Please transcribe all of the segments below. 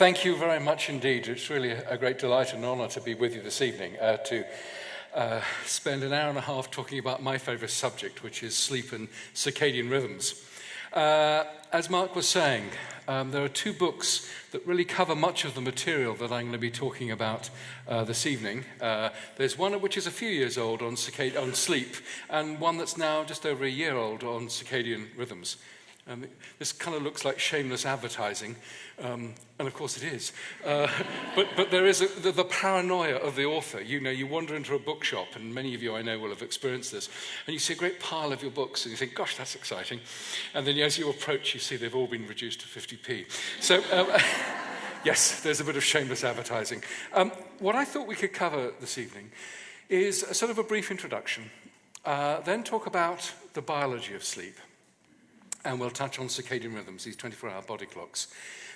Thank you very much indeed. It's really a great delight and honour to be with you this evening, to spend an hour and a half talking about my favourite subject, which is sleep and circadian rhythms. As Mark was saying, there are two books that really cover much of the material that I'm going to be talking about this evening. There's one which is a few years old on sleep, and one that's now just over a year old on circadian rhythms. This kind of looks like shameless advertising, and of course it is. But there is the paranoia of the author. You know, you wander into a bookshop, and many of you I know will have experienced this, and you see a great pile of your books, and you think, gosh, that's exciting. And then as you approach, you see they've all been reduced to 50p. So, yes, there's a bit of shameless advertising. What I thought we could cover this evening is a sort of a brief introduction, then talk about the biology of sleep. And we'll touch on circadian rhythms, these 24-hour body clocks.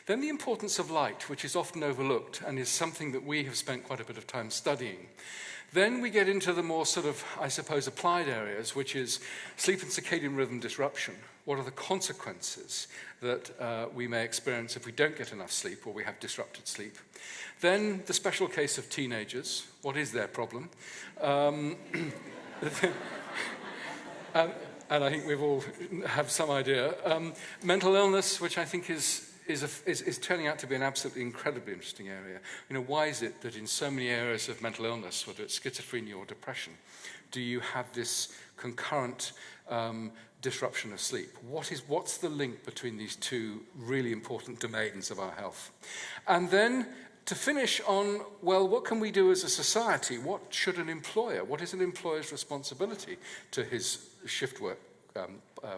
Then the importance of light, which is often overlooked and is something that we have spent quite a bit of time studying. Then we get into the more sort of, I suppose, applied areas, which is sleep and circadian rhythm disruption. What are the consequences that we may experience if we don't get enough sleep or we have disrupted sleep? Then the special case of teenagers. What is their problem? And I think we've all have some idea. Mental illness, which I think is turning out to be an absolutely incredibly interesting area. You know, why is it that in so many areas of mental illness, whether it's schizophrenia or depression, do you have this concurrent disruption of sleep? What's the link between these two really important domains of our health? And then to finish on, well, what can we do as a society? What should an employer? What is an employer's responsibility to his shift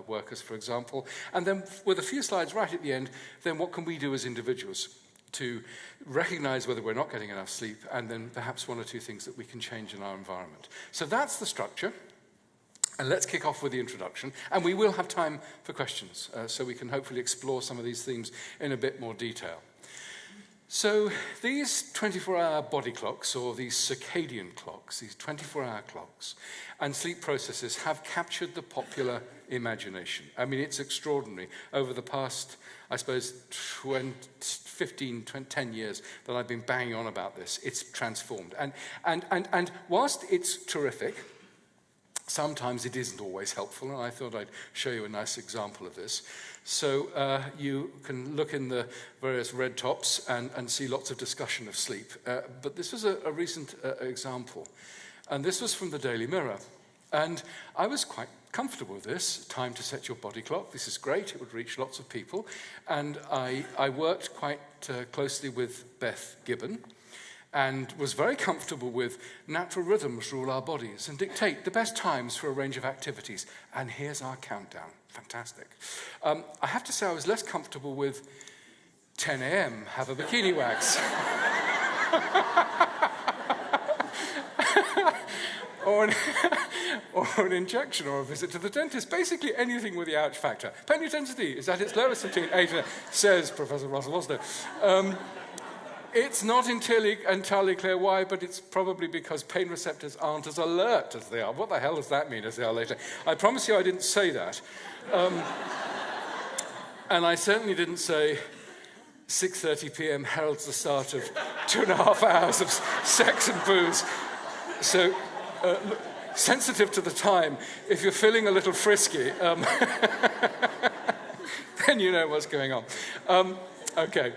workers, for example? And then with a few slides right at the end, then what can we do as individuals to recognize whether we're not getting enough sleep, and then perhaps one or two things that we can change in our environment. So that's the structure. And let's kick off with the introduction. And we will have time for questions, so we can hopefully explore some of these themes in a bit more detail. So these 24-hour body clocks, or these circadian clocks, these 24-hour clocks, and sleep processes have captured the popular imagination. I mean, it's extraordinary. Over the past, I suppose, 10 years that I've been banging on about this, it's transformed. And whilst it's terrific, sometimes it isn't always helpful, and I thought I'd show you a nice example of this. So you can look in the various red tops and see lots of discussion of sleep. But this was a recent example. And this was from the Daily Mirror. And I was quite comfortable with this. Time to set your body clock. This is great. It would reach lots of people. And I worked quite closely with Beth Gibbon, and was very comfortable with natural rhythms rule our bodies and dictate the best times for a range of activities. And here's our countdown. Fantastic. I have to say I was less comfortable with 10 a.m., have a bikini wax. or an injection or a visit to the dentist. Basically anything with the ouch factor. Pain intensity is at its lowest between 8 and 8, says Professor Russell Waslow. It's not entirely clear why, but it's probably because pain receptors aren't as alert as they are. What the hell does that mean, as they are later? I promise you I didn't say that. And I certainly didn't say 6:30 p.m. heralds the start of 2.5 hours of sex and booze. So, sensitive to the time, if you're feeling a little frisky, then you know what's going on. Okay.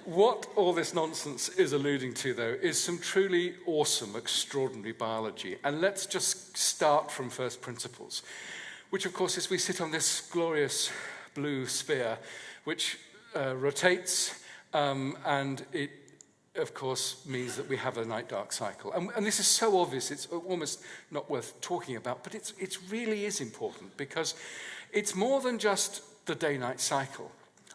What all this nonsense is alluding to, though, is some truly awesome, extraordinary biology. And let's just start from first principles, which, of course, is we sit on this glorious blue sphere, which rotates, and it, of course, means that we have a night-dark cycle. And this is so obvious, it's almost not worth talking about, but it really is important, because it's more than just the day-night cycle.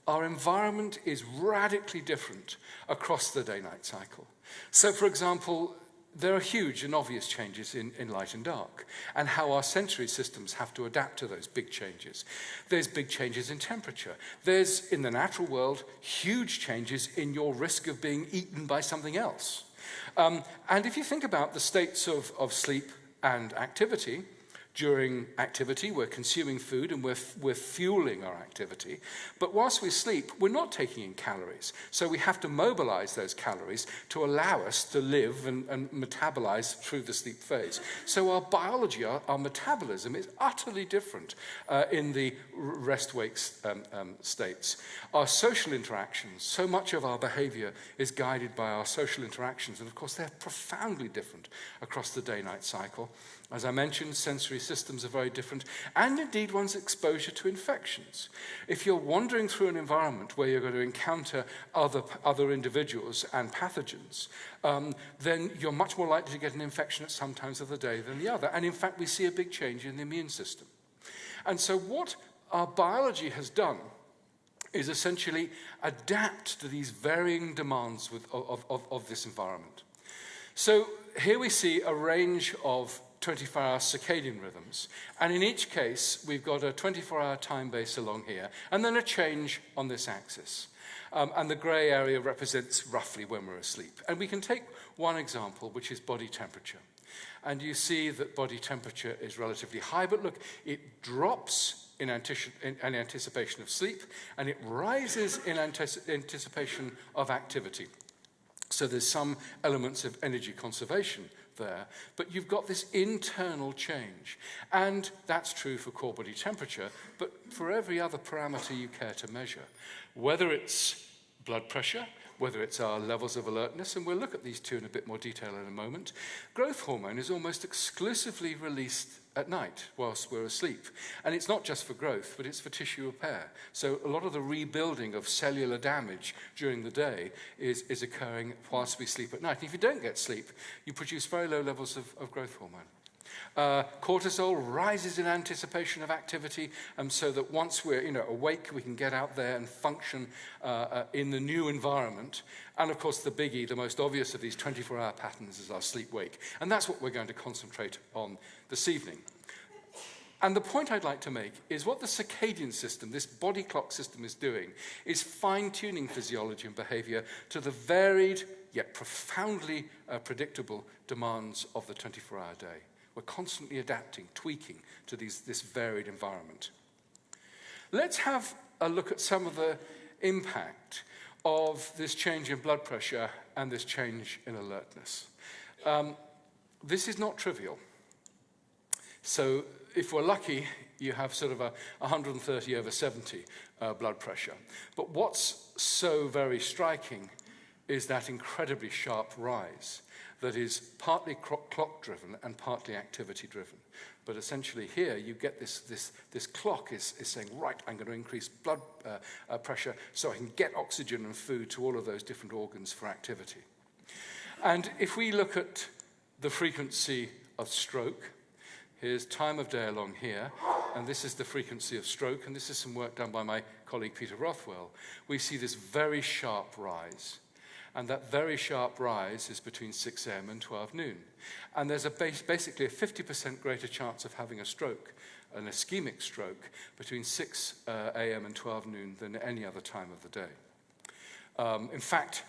Our environment is radically different across the day-night cycle. So, for example, there are huge and obvious changes in light and dark, and how our sensory systems have to adapt to those big changes. There's big changes in temperature. There's, in the natural world, huge changes in your risk of being eaten by something else. And if you think about the states of sleep and activity, During activity, we're consuming food and we're fueling our activity. But whilst we sleep, we're not taking in calories. So we have to mobilize those calories to allow us to live and metabolize through the sleep phase. So our biology, our metabolism is utterly different in the rest-wake states. Our social interactions, so much of our behavior is guided by our social interactions. And of course, they're profoundly different across the day-night cycle. As I mentioned, sensory systems are very different, and indeed one's exposure to infections. If you're wandering through an environment where you're going to encounter other individuals and pathogens, then you're much more likely to get an infection at some times of the day than the other. And in fact, we see a big change in the immune system. And so what our biology has done is essentially adapt to these varying demands of this environment. So here we see a range of 24-hour circadian rhythms. And in each case, we've got a 24-hour time base along here, and then a change on this axis. And the grey area represents roughly when we're asleep. And we can take one example, which is body temperature. And you see that body temperature is relatively high, but look, it drops in anticipation of sleep, and it rises in anticipation of activity. So there's some elements of energy conservation there, but you've got this internal change. And that's true for core body temperature, but for every other parameter you care to measure, whether it's blood pressure, whether it's our levels of alertness, and we'll look at these two in a bit more detail in a moment. Growth hormone is almost exclusively released at night whilst we're asleep. And it's not just for growth, but it's for tissue repair. So a lot of the rebuilding of cellular damage during the day is occurring whilst we sleep at night. And if you don't get sleep, you produce very low levels of growth hormone. Cortisol rises in anticipation of activity, so that once we're awake, we can get out there and function in the new environment. And of course, the biggie, the most obvious of these 24-hour patterns is our sleep-wake. And that's what we're going to concentrate on this evening. And the point I'd like to make is what the circadian system, this body clock system, is doing is fine-tuning physiology and behavior to the varied yet profoundly predictable demands of the 24-hour day. We're constantly adapting, tweaking to this varied environment. Let's have a look at some of the impact of this change in blood pressure and this change in alertness. This is not trivial. So if we're lucky, you have sort of a 130/70 blood pressure. But what's so very striking is that incredibly sharp rise that is partly clock-driven and partly activity-driven. But essentially here, you get this clock is saying, right, I'm going to increase blood pressure so I can get oxygen and food to all of those different organs for activity. And if we look at the frequency of stroke, here's time of day along here, and this is the frequency of stroke, and this is some work done by my colleague Peter Rothwell. We see this very sharp rise. And that very sharp rise is between 6 a.m. and 12 noon. And there's basically a 50% greater chance of having a stroke, an ischemic stroke, between 6 a.m. and 12 noon than any other time of the day. In fact,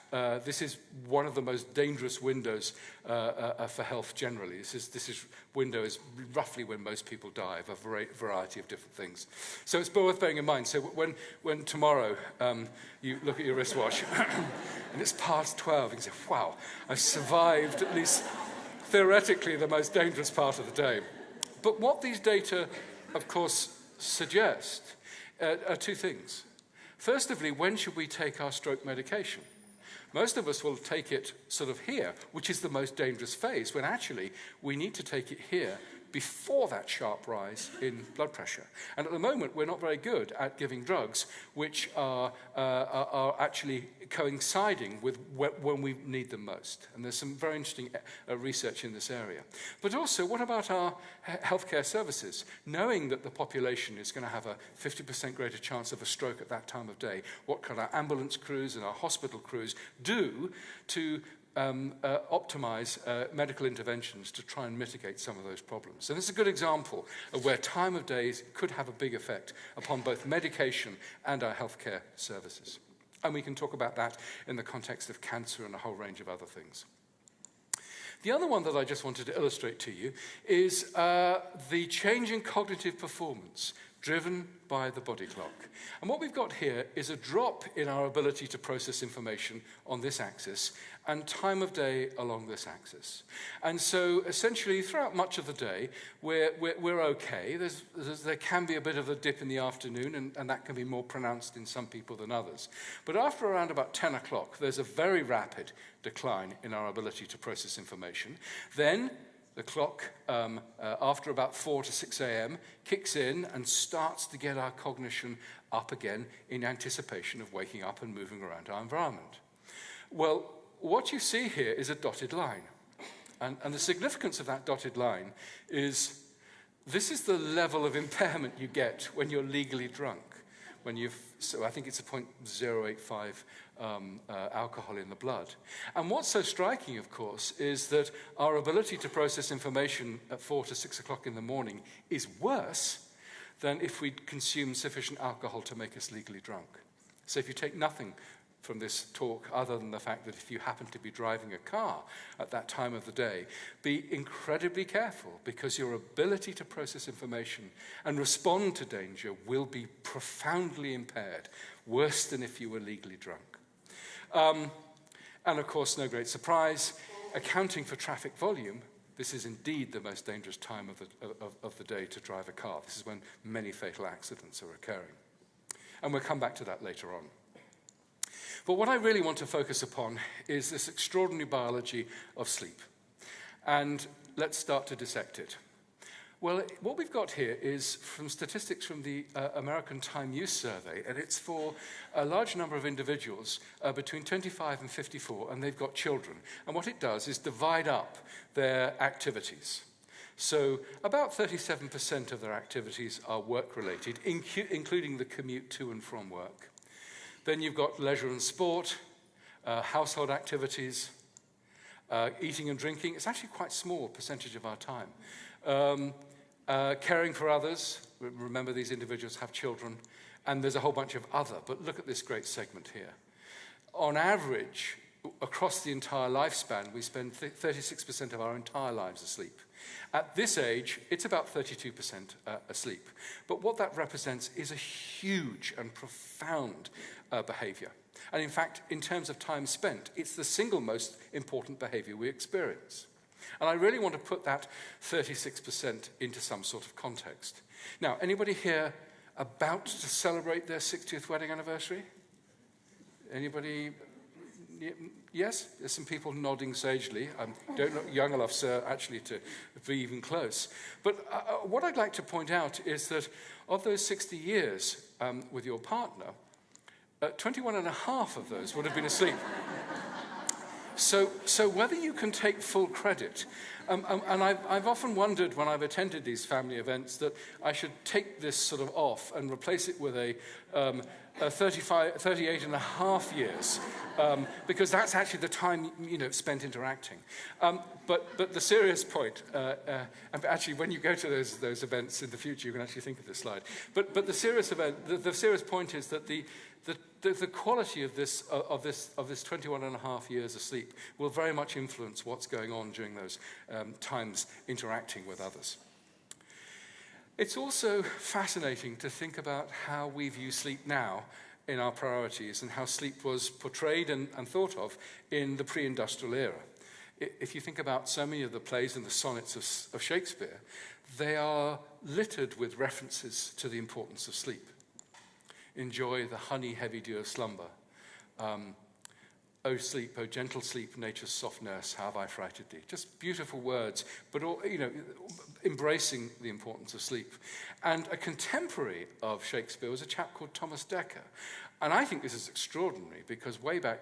this is one of the most dangerous windows for health generally. This window is roughly when most people die of a variety of different things. So it's worth bearing in mind. So when tomorrow you look at your wristwatch and it's past 12, you can say, wow, I've survived at least theoretically the most dangerous part of the day. But what these data, of course, suggest are two things. Firstly, when should we take our stroke medication? Most of us will take it sort of here, which is the most dangerous phase, when actually we need to take it here before that sharp rise in blood pressure. And at the moment, we're not very good at giving drugs which are actually coinciding with when we need them most. And there's some very interesting research in this area. But also, what about our healthcare services? Knowing that the population is going to have a 50% greater chance of a stroke at that time of day, what can our ambulance crews and our hospital crews do to optimize medical interventions to try and mitigate some of those problems? And this is a good example of where time of day could have a big effect upon both medication and our healthcare services. And we can talk about that in the context of cancer and a whole range of other things. The other one that I just wanted to illustrate to you is the change in cognitive performance driven by the body clock. And what we've got here is a drop in our ability to process information on this axis and time of day along this axis. And so essentially throughout much of the day, we're okay. There can be a bit of a dip in the afternoon, and that can be more pronounced in some people than others. But after around about 10 o'clock, there's a very rapid decline in our ability to process information. Then the clock, after about 4 to 6 a.m., kicks in and starts to get our cognition up again in anticipation of waking up and moving around our environment. Well, what you see here is a dotted line. And the significance of that dotted line is this is the level of impairment you get when you're legally drunk. So I think it's a 0.085 alcohol in the blood. And what's so striking, of course, is that our ability to process information at 4 to 6 o'clock in the morning is worse than if we consume sufficient alcohol to make us legally drunk. So if you take nothing from this talk other than the fact that if you happen to be driving a car at that time of the day, be incredibly careful, because your ability to process information and respond to danger will be profoundly impaired, worse than if you were legally drunk. And of course, no great surprise, accounting for traffic volume, this is indeed the most dangerous time of the day to drive a car. This is when many fatal accidents are occurring. And we'll come back to that later on. But what I really want to focus upon is this extraordinary biology of sleep. And let's start to dissect it. Well, what we've got here is from statistics from the American Time Use Survey, and it's for a large number of individuals between 25 and 54, and they've got children. And what it does is divide up their activities. So about 37% of their activities are work-related, including the commute to and from work. Then you've got leisure and sport, household activities, eating and drinking. It's actually quite a small percentage of our time. Caring for others. Remember, these individuals have children. And there's a whole bunch of other. But look at this great segment here. On average, across the entire lifespan, we spend 36% of our entire lives asleep. At this age, it's about 32% asleep. But what that represents is a huge and profound behavior. And in fact, in terms of time spent, it's the single most important behavior we experience. And I really want to put that 36% into some sort of context. Now, anybody here about to celebrate their 60th wedding anniversary? Anybody? Yes? There's some people nodding sagely. I don't look young enough, sir, actually, to be even close. But what I'd like to point out is that of those 60 years with your partner, 21 and a half of those would have been asleep. So whether you can take full credit, and I've often wondered when I've attended these family events that I should take this sort of off and replace it with a 38 and a half years, because that's actually the time spent interacting. But the serious point, actually, when you go to those events in the future, you can actually think of this slide. But the serious point is that the quality of this 21 and a half years of sleep will very much influence what's going on during those times interacting with others. It's also fascinating to think about how we view sleep now in our priorities and how sleep was portrayed and thought of in the pre-industrial era. If you think about so many of the plays and the sonnets of Shakespeare, they are littered with references to the importance of sleep. Enjoy the honey-heavy dew of slumber. O sleep, O gentle sleep, nature's soft nurse, how have I frighted thee? Just beautiful words, but embracing the importance of sleep. And a contemporary of Shakespeare was a chap called Thomas Dekker. And I think this is extraordinary because way back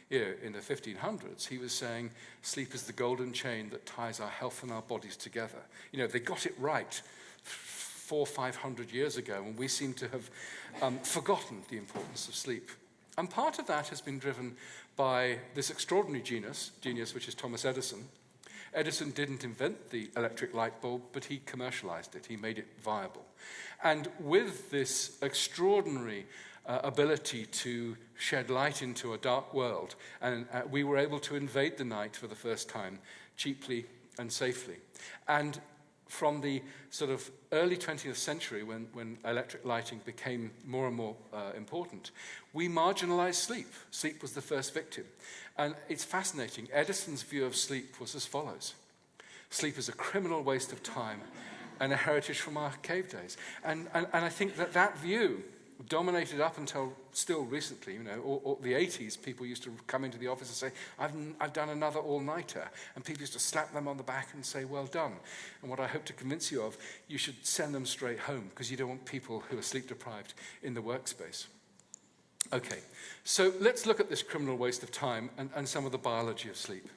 here in the 1500s, he was saying sleep is the golden chain that ties our health and our bodies together. They got it right 400 or 500 years ago, and we seem to have forgotten the importance of sleep. And part of that has been driven by this extraordinary genius which is Thomas Edison. Edison didn't invent the electric light bulb, but he commercialized it. He made it viable. And with this extraordinary ability to shed light into a dark world. And we were able to invade the night for the first time, cheaply and safely. And from the sort of early 20th century, when electric lighting became more and more important, we marginalized sleep. Sleep was the first victim. And it's fascinating. Edison's view of sleep was as follows. Sleep is a criminal waste of time and a heritage from our cave days. And I think that view dominated up until still recently, or the 80s. People used to come into the office and say, I've done another all-nighter. And people used to slap them on the back and say, well done. And what I hope to convince you of, you should send them straight home, because you don't want people who are sleep-deprived in the workspace. Okay, so let's look at this criminal waste of time and some of the biology of sleep.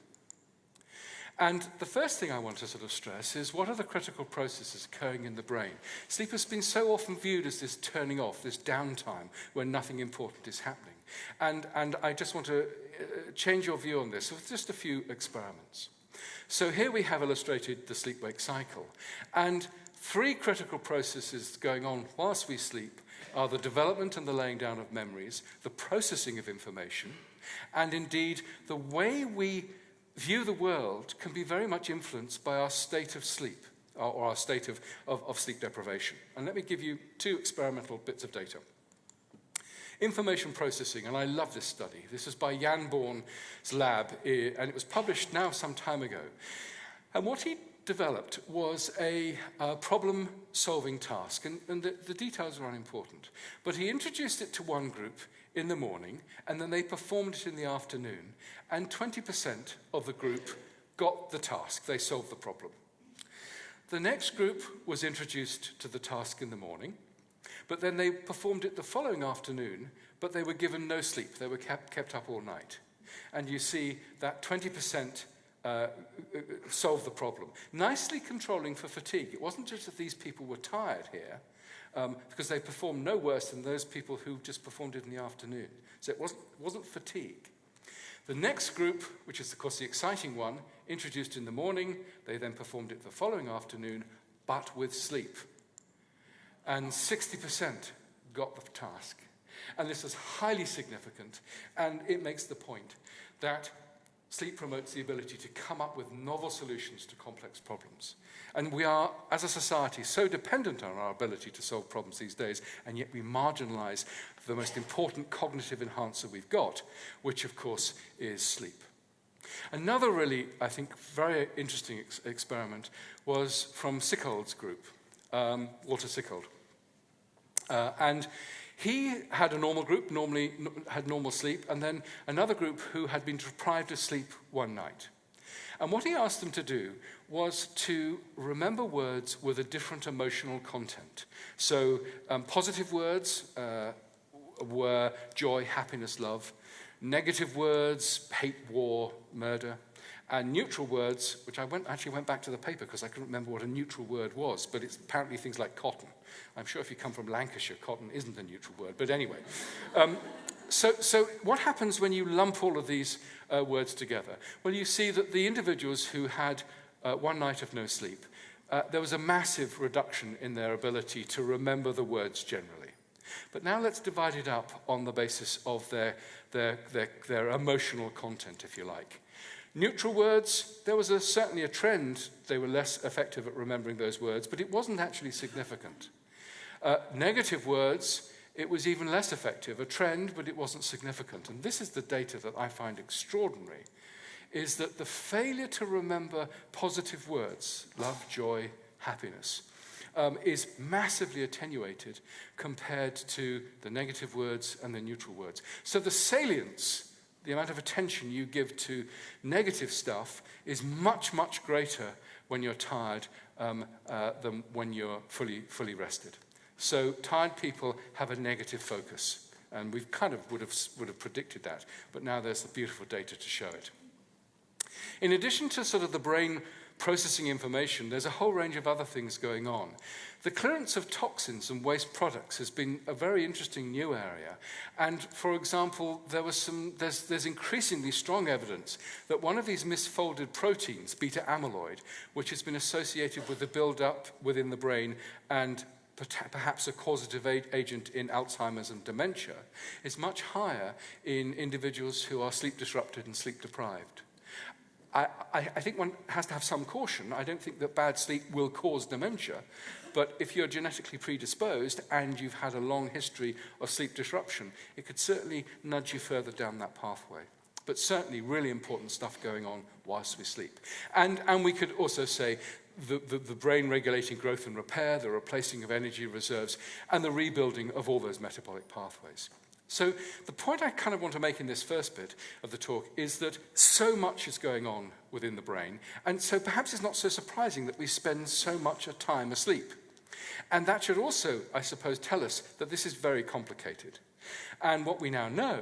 And the first thing I want to sort of stress is, what are the critical processes occurring in the brain? Sleep has been so often viewed as this turning off, this downtime, when nothing important is happening. And I just want to change your view on this with just a few experiments. So here we have illustrated the sleep-wake cycle. And 3 critical processes going on whilst we sleep are the development and the laying down of memories, the processing of information, and indeed the way we view the world can be very much influenced by our state of sleep, or our state of sleep deprivation. And let me give you 2 experimental bits of data. Information processing, and I love this study. This is by Jan Born's lab, and it was published now some time ago. And what he developed was a problem-solving task, and the details are unimportant. But he introduced it to one group in the morning, and then they performed it in the afternoon, and 20% of the group got the task. They solved the problem. The next group was introduced to the task in the morning, but then they performed it the following afternoon, but they were given no sleep. They were kept up all night. And you see that 20% solved the problem. Nicely controlling for fatigue. It wasn't just that these people were tired here, because they performed no worse than those people who just performed it in the afternoon. So it wasn't fatigue. The next group, which is of course the exciting one, introduced in the morning, they then performed it the following afternoon, but with sleep. And 60% got the task. And this is highly significant, and it makes the point that sleep promotes the ability to come up with novel solutions to complex problems. And we are, as a society, so dependent on our ability to solve problems these days, and yet we marginalize the most important cognitive enhancer we've got, which, of course, is sleep. Another really, I think, very interesting experiment was from Sickold's group, Walter Sickold. And he had a normal group, normally had normal sleep, and then another group who had been deprived of sleep one night. And what he asked them to do was to remember words with a different emotional content. So positive words were joy, happiness, love. Negative words, hate, war, murder. And neutral words, which I actually went back to the paper because I couldn't remember what a neutral word was, but it's apparently things like cotton. I'm sure if you come from Lancashire, cotton isn't a neutral word, but anyway. So what happens when you lump all of these words together? Well, you see that the individuals who had one night of no sleep, there was a massive reduction in their ability to remember the words generally. But now let's divide it up on the basis of their emotional content, if you like. Neutral words, there was certainly a trend. They were less effective at remembering those words, but it wasn't actually significant. Negative words, it was even less effective, a trend, but it wasn't significant. And this is the data that I find extraordinary, is that the failure to remember positive words, love, joy, happiness, is massively attenuated compared to the negative words and the neutral words. So the salience, the amount of attention you give to negative stuff, is much, much greater when you're tired than when you're fully rested. So tired people have a negative focus, and we kind of would have predicted that, but now there's the beautiful data to show it. In addition to sort of the brain processing information, there's a whole range of other things going on. The clearance of toxins and waste products has been a very interesting new area. And for example, there's increasingly strong evidence that one of these misfolded proteins, beta amyloid, which has been associated with the build-up within the brain and perhaps a causative agent in Alzheimer's and dementia, is much higher in individuals who are sleep disrupted and sleep deprived. I think one has to have some caution. I don't think that bad sleep will cause dementia, but if you're genetically predisposed and you've had a long history of sleep disruption, it could certainly nudge you further down that pathway. But certainly really important stuff going on whilst we sleep. And we could also say the brain regulating growth and repair, the replacing of energy reserves, and the rebuilding of all those metabolic pathways. So the point I kind of want to make in this first bit of the talk is that so much is going on within the brain, and so perhaps it's not so surprising that we spend so much time asleep. And that should also, I suppose, tell us that this is very complicated. And what we now know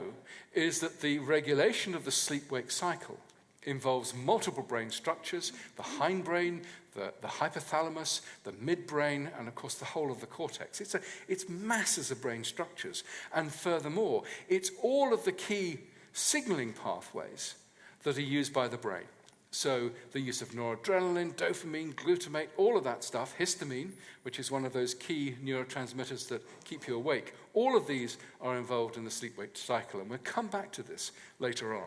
is that the regulation of the sleep-wake cycle involves multiple brain structures, the hindbrain, the hypothalamus, the midbrain, and of course the whole of the cortex. It's masses of brain structures. And furthermore, it's all of the key signaling pathways that are used by the brain. So the use of noradrenaline, dopamine, glutamate, all of that stuff, histamine, which is one of those key neurotransmitters that keep you awake, all of these are involved in the sleep-wake cycle, and we'll come back to this later on.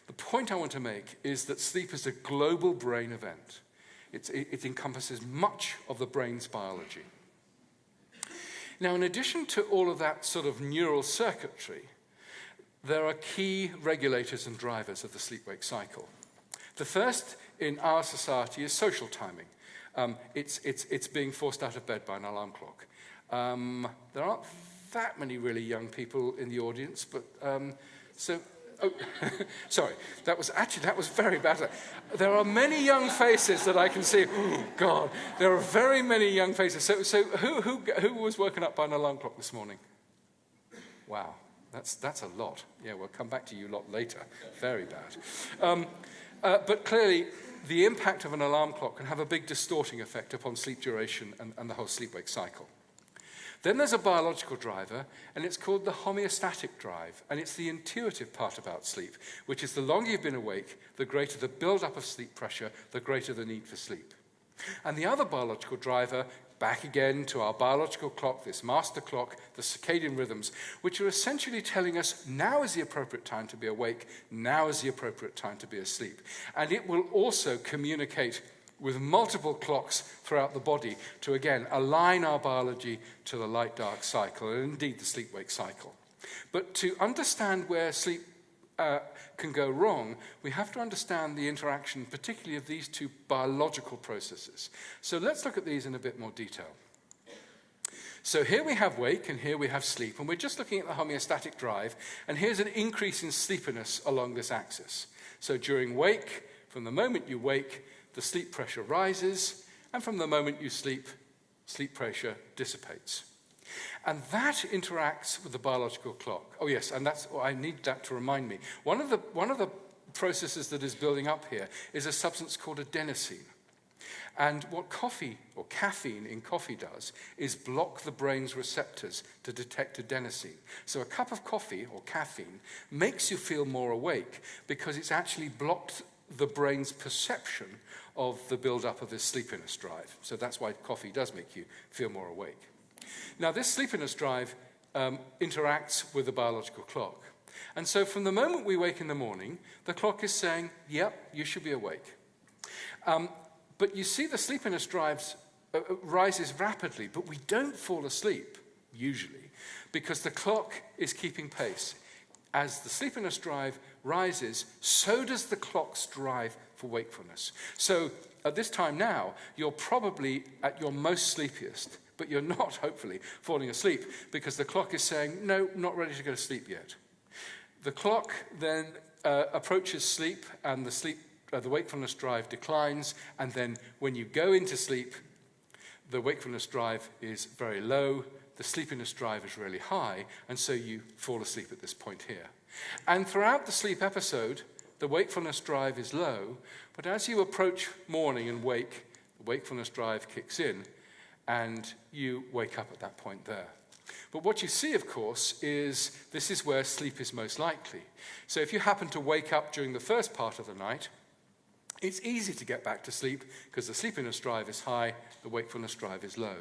The point I want to make is that sleep is a global brain event. It encompasses much of the brain's biology. Now, in addition to all of that sort of neural circuitry, there are key regulators and drivers of the sleep-wake cycle. The first in our society is social timing. It's being forced out of bed by an alarm clock. There aren't that many really young people in the audience, but sorry, that was very bad. There are many young faces that I can see. Oh, God, there are very many young faces. So who was woken up by an alarm clock this morning? Wow, that's a lot. Yeah, we'll come back to you a lot later. Very bad. But clearly, the impact of an alarm clock can have a big distorting effect upon sleep duration and the whole sleep-wake cycle. Then there's a biological driver, and it's called the homeostatic drive, and it's the intuitive part about sleep, which is the longer you've been awake, the greater the build-up of sleep pressure, the greater the need for sleep. And the other biological driver, back again to our biological clock, this master clock, the circadian rhythms, which are essentially telling us now is the appropriate time to be awake, now is the appropriate time to be asleep. And it will also communicate with multiple clocks throughout the body to, again, align our biology to the light-dark cycle, and indeed the sleep-wake cycle. But to understand where sleep can go wrong, we have to understand the interaction, particularly of these two biological processes. So let's look at these in a bit more detail. So here we have wake, and here we have sleep, and we're just looking at the homeostatic drive, and here's an increase in sleepiness along this axis. So during wake, from the moment you wake, the sleep pressure rises, and from the moment you sleep, sleep pressure dissipates. And that interacts with the biological clock. Oh yes, and I need that to remind me. One of the processes that is building up here is a substance called adenosine. And what coffee, or caffeine in coffee does, is block the brain's receptors to detect adenosine. So a cup of coffee, or caffeine, makes you feel more awake because it's actually blocked the brain's perception of the build-up of this sleepiness drive. So that's why coffee does make you feel more awake. Now, this sleepiness drive interacts with the biological clock. And so from the moment we wake in the morning, the clock is saying, yep, you should be awake. But you see the sleepiness drive rises rapidly, but we don't fall asleep, usually, because the clock is keeping pace. As the sleepiness drive rises, so does the clock's drive for wakefulness. So at this time now, you're probably at your most sleepiest, but you're not, hopefully, falling asleep because the clock is saying, no, not ready to go to sleep yet. The clock then approaches sleep, and the wakefulness drive declines, and then when you go into sleep, the wakefulness drive is very low, the sleepiness drive is really high, and so you fall asleep at this point here. And throughout the sleep episode, the wakefulness drive is low, but as you approach morning and wake, the wakefulness drive kicks in, and you wake up at that point there. But what you see, of course, is this is where sleep is most likely. So if you happen to wake up during the first part of the night, It's easy to get back to sleep because the sleepiness drive is high, the wakefulness drive is low.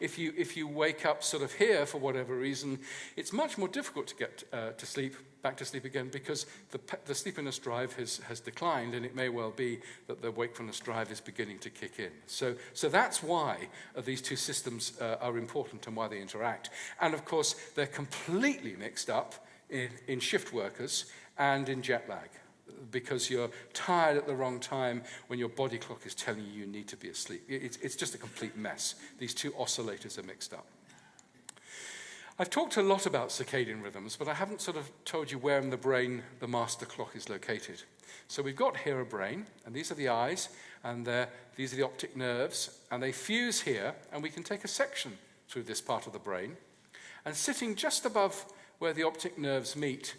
If you wake up sort of here for whatever reason, it's much more difficult to get back to sleep again, because the sleepiness drive has declined, and it may well be that the wakefulness drive is beginning to kick in. So that's why these two systems are important and why they interact. And of course, they're completely mixed up in shift workers and in jet lag, because you're tired at the wrong time when your body clock is telling you need to be asleep. It's just a complete mess. These two oscillators are mixed up. I've talked a lot about circadian rhythms, but I haven't sort of told you where in the brain the master clock is located. So we've got here a brain, and these are the eyes, and these are the optic nerves, and they fuse here, and we can take a section through this part of the brain. And sitting just above where the optic nerves meet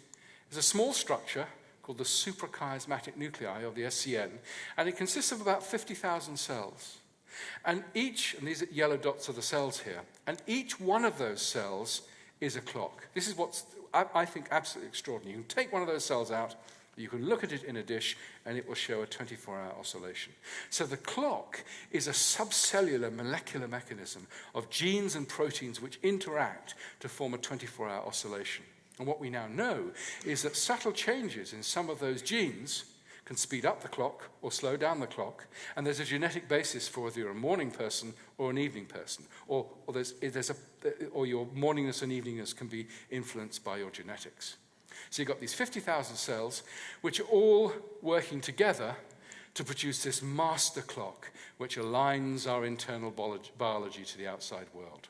is a small structure called the suprachiasmatic nuclei, or the SCN, and it consists of about 50,000 cells. And these yellow dots are the cells here, and each one of those cells is a clock. This is what's, I think, absolutely extraordinary. You can take one of those cells out, you can look at it in a dish, and it will show a 24-hour oscillation. So the clock is a subcellular molecular mechanism of genes and proteins which interact to form a 24-hour oscillation. And what we now know is that subtle changes in some of those genes can speed up the clock or slow down the clock, and there's a genetic basis for whether you're a morning person or an evening person, or your morningness and eveningness can be influenced by your genetics. So you've got these 50,000 cells which are all working together to produce this master clock which aligns our internal biology to the outside world.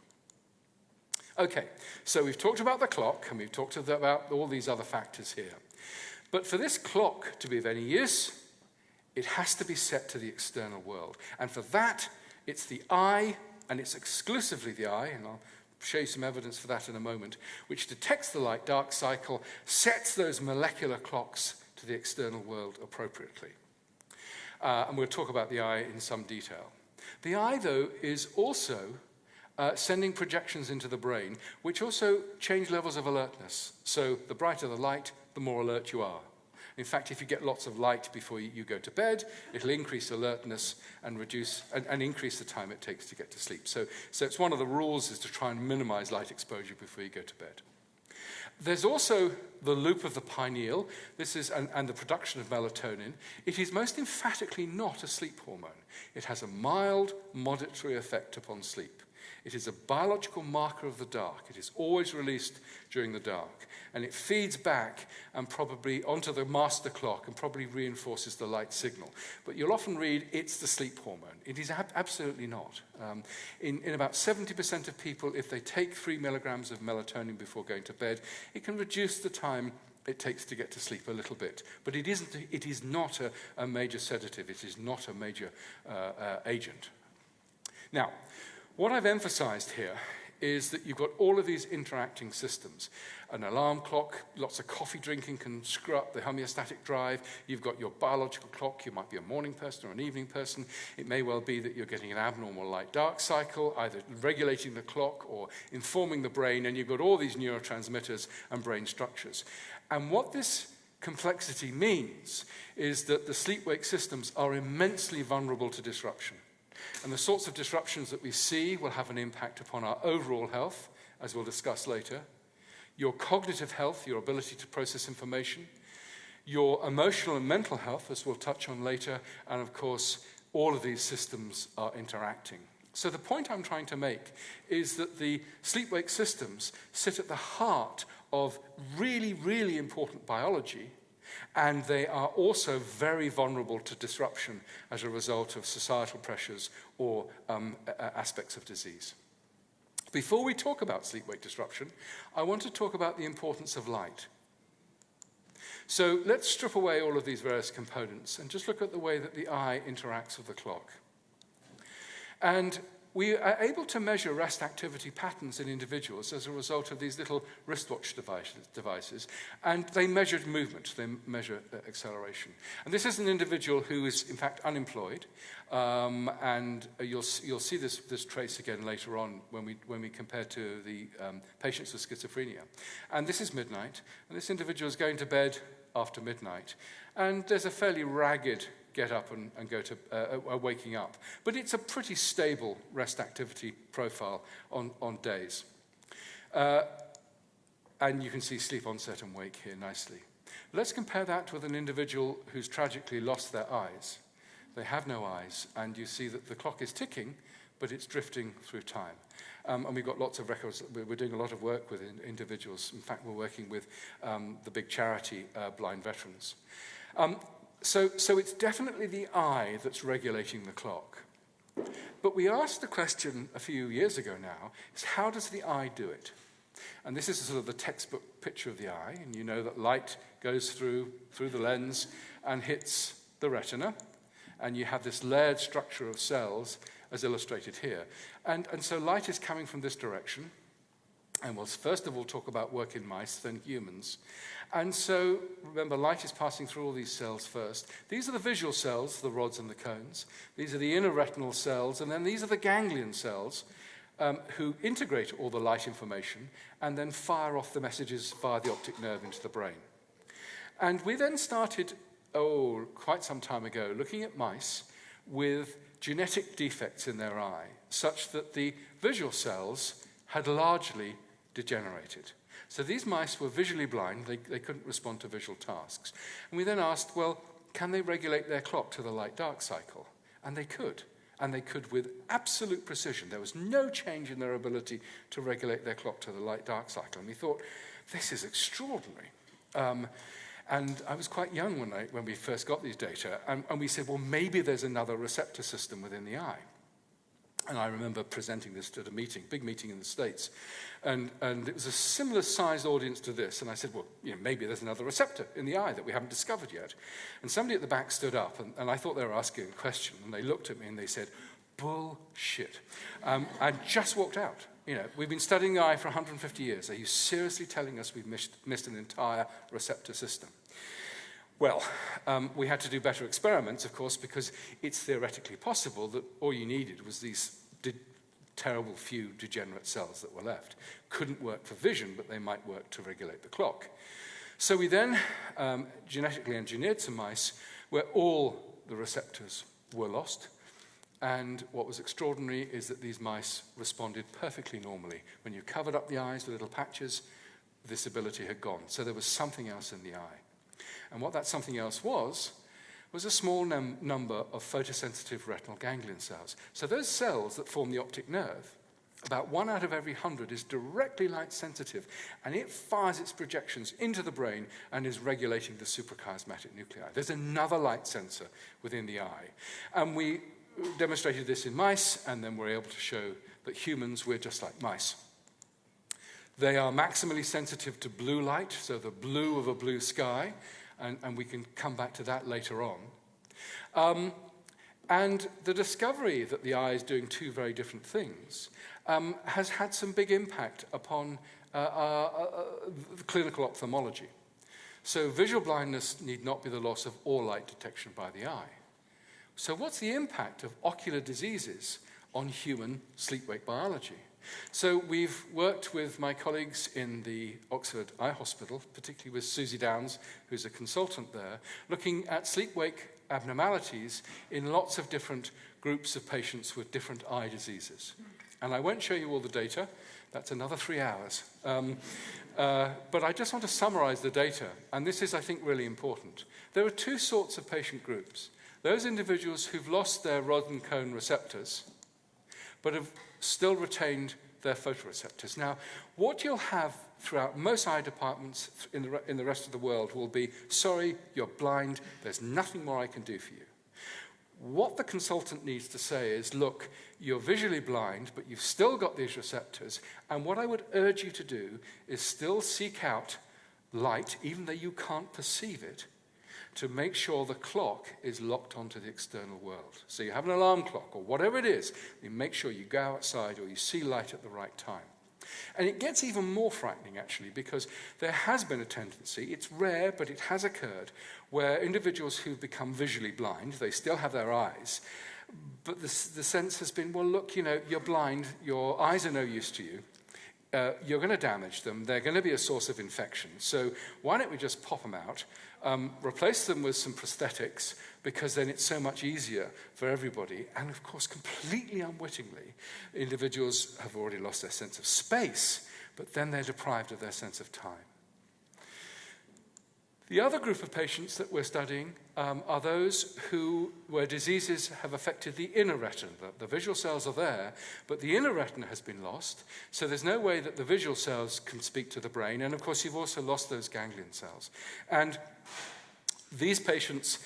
Okay, so we've talked about the clock, and we've talked about all these other factors here. But for this clock to be of any use, it has to be set to the external world. And for that, it's the eye, and it's exclusively the eye, and I'll show you some evidence for that in a moment, which detects the light-dark cycle, sets those molecular clocks to the external world appropriately. And we'll talk about the eye in some detail. The eye, though, is also sending projections into the brain, which also change levels of alertness. So the brighter the light, the more alert you are. In fact, if you get lots of light before you go to bed, it'll increase alertness and increase the time it takes to get to sleep. So it's one of the rules is to try and minimize light exposure before you go to bed. There's also the loop of the pineal. This is and the production of melatonin. It is most emphatically not a sleep hormone. It has a mild, moderatory effect upon sleep. It is a biological marker of the dark. It is always released during the dark. And it feeds back and probably onto the master clock and probably reinforces the light signal. But you'll often read it's the sleep hormone. It is absolutely not. In about 70% of people, if they take 3 milligrams of melatonin before going to bed, it can reduce the time it takes to get to sleep a little bit. But it is not a major sedative. It is not a major agent. Now, what I've emphasized here is that you've got all of these interacting systems. An alarm clock, lots of coffee drinking can screw up the homeostatic drive. You've got your biological clock. You might be a morning person or an evening person. It may well be that you're getting an abnormal light-dark cycle, either regulating the clock or informing the brain, and you've got all these neurotransmitters and brain structures. And what this complexity means is that the sleep-wake systems are immensely vulnerable to disruption. And the sorts of disruptions that we see will have an impact upon our overall health, as we'll discuss later, your cognitive health, your ability to process information, your emotional and mental health, as we'll touch on later, and of course, all of these systems are interacting. So the point I'm trying to make is that the sleep-wake systems sit at the heart of really, really important biology, and they are also very vulnerable to disruption as a result of societal pressures or aspects of disease. Before we talk about sleep-wake disruption, I want to talk about the importance of light. So let's strip away all of these various components and just look at the way that the eye interacts with the clock. And we are able to measure rest activity patterns in individuals as a result of these little wristwatch devices, and they measure movement, they measure acceleration. And this is an individual who is, in fact, unemployed, and you'll see this trace again later on when we compare to the patients with schizophrenia. And this is midnight, and this individual is going to bed after midnight, and there's a fairly ragged get up and go to waking up. But it's a pretty stable rest activity profile on days. And you can see sleep onset and wake here nicely. Let's compare that with an individual who's tragically lost their eyes. They have no eyes, and you see that the clock is ticking, but it's drifting through time. And we've got lots of records. We're doing a lot of work with individuals. In fact, we're working with the big charity, Blind Veterans. So it's definitely the eye that's regulating the clock. But we asked the question a few years ago now, is how does the eye do it? And this is sort of the textbook picture of the eye, and you know that light goes through the lens and hits the retina, and you have this layered structure of cells as illustrated here. And so light is coming from this direction, and we'll first of all talk about work in mice, then humans. And so, remember, light is passing through all these cells first. These are the visual cells, the rods and the cones. These are the inner retinal cells, and then these are the ganglion cells, who integrate all the light information and then fire off the messages via the optic nerve into the brain. And we then started, quite some time ago, looking at mice with genetic defects in their eye, such that the visual cells had largely degenerated. So these mice were visually blind, they couldn't respond to visual tasks. And we then asked, well, can they regulate their clock to the light-dark cycle? And they could. And they could with absolute precision. There was no change in their ability to regulate their clock to the light-dark cycle. And we thought, this is extraordinary. And I was quite young when we first got these data. And we said, well, maybe there's another receptor system within the eye. And I remember presenting this at a meeting, big meeting in the States. And it was a similar sized audience to this. And I said, well, maybe there's another receptor in the eye that we haven't discovered yet. And somebody at the back stood up, and I thought they were asking a question. And they looked at me and they said, bullshit. And just walked out. We've been studying the eye for 150 years. Are you seriously telling us we've missed an entire receptor system? Well, we had to do better experiments, of course, because it's theoretically possible that all you needed was these terrible few degenerate cells that were left. Couldn't work for vision, but they might work to regulate the clock. So we then genetically engineered some mice where all the receptors were lost. And what was extraordinary is that these mice responded perfectly normally. When you covered up the eyes with little patches, this ability had gone. So there was something else in the eye. And what that something else was a small number of photosensitive retinal ganglion cells. So those cells that form the optic nerve, about 1 out of every 100 is directly light sensitive, and it fires its projections into the brain and is regulating the suprachiasmatic nuclei. There's another light sensor within the eye. And we demonstrated this in mice, and then we're able to show that humans, we're just like mice. They are maximally sensitive to blue light, so the blue of a blue sky, and we can come back to that later on. And the discovery that the eye is doing two very different things has had some big impact upon clinical ophthalmology. So visual blindness need not be the loss of all light detection by the eye. So what's the impact of ocular diseases on human sleep-wake biology? So we've worked with my colleagues in the Oxford Eye Hospital, particularly with Susie Downs, who's a consultant there, looking at sleep-wake abnormalities in lots of different groups of patients with different eye diseases. And I won't show you all the data. That's another 3 hours. But I just want to summarize the data, and this is, I think, really important. There are two sorts of patient groups. Those individuals who've lost their rod and cone receptors, but have still retained their photoreceptors. Now, what you'll have throughout most eye departments in the rest of the world will be, sorry, you're blind, there's nothing more I can do for you. What the consultant needs to say is, look, you're visually blind, but you've still got these receptors, and what I would urge you to do is still seek out light, even though you can't perceive it, to make sure the clock is locked onto the external world. So you have an alarm clock or whatever it is, you make sure you go outside or you see light at the right time. And it gets even more frightening, actually, because there has been a tendency, it's rare, but it has occurred, where individuals who've become visually blind, they still have their eyes, but the sense has been, well, look, you're blind, your eyes are no use to you, you're going to damage them, they're going to be a source of infection, so why don't we just pop them out, replace them with some prosthetics because then it's so much easier for everybody. And of course, completely unwittingly, individuals have already lost their sense of space, but then they're deprived of their sense of time. The other group of patients that we're studying are those where diseases have affected the inner retina. The visual cells are there, but the inner retina has been lost, so there's no way that the visual cells can speak to the brain, and of course you've also lost those ganglion cells. And these patients,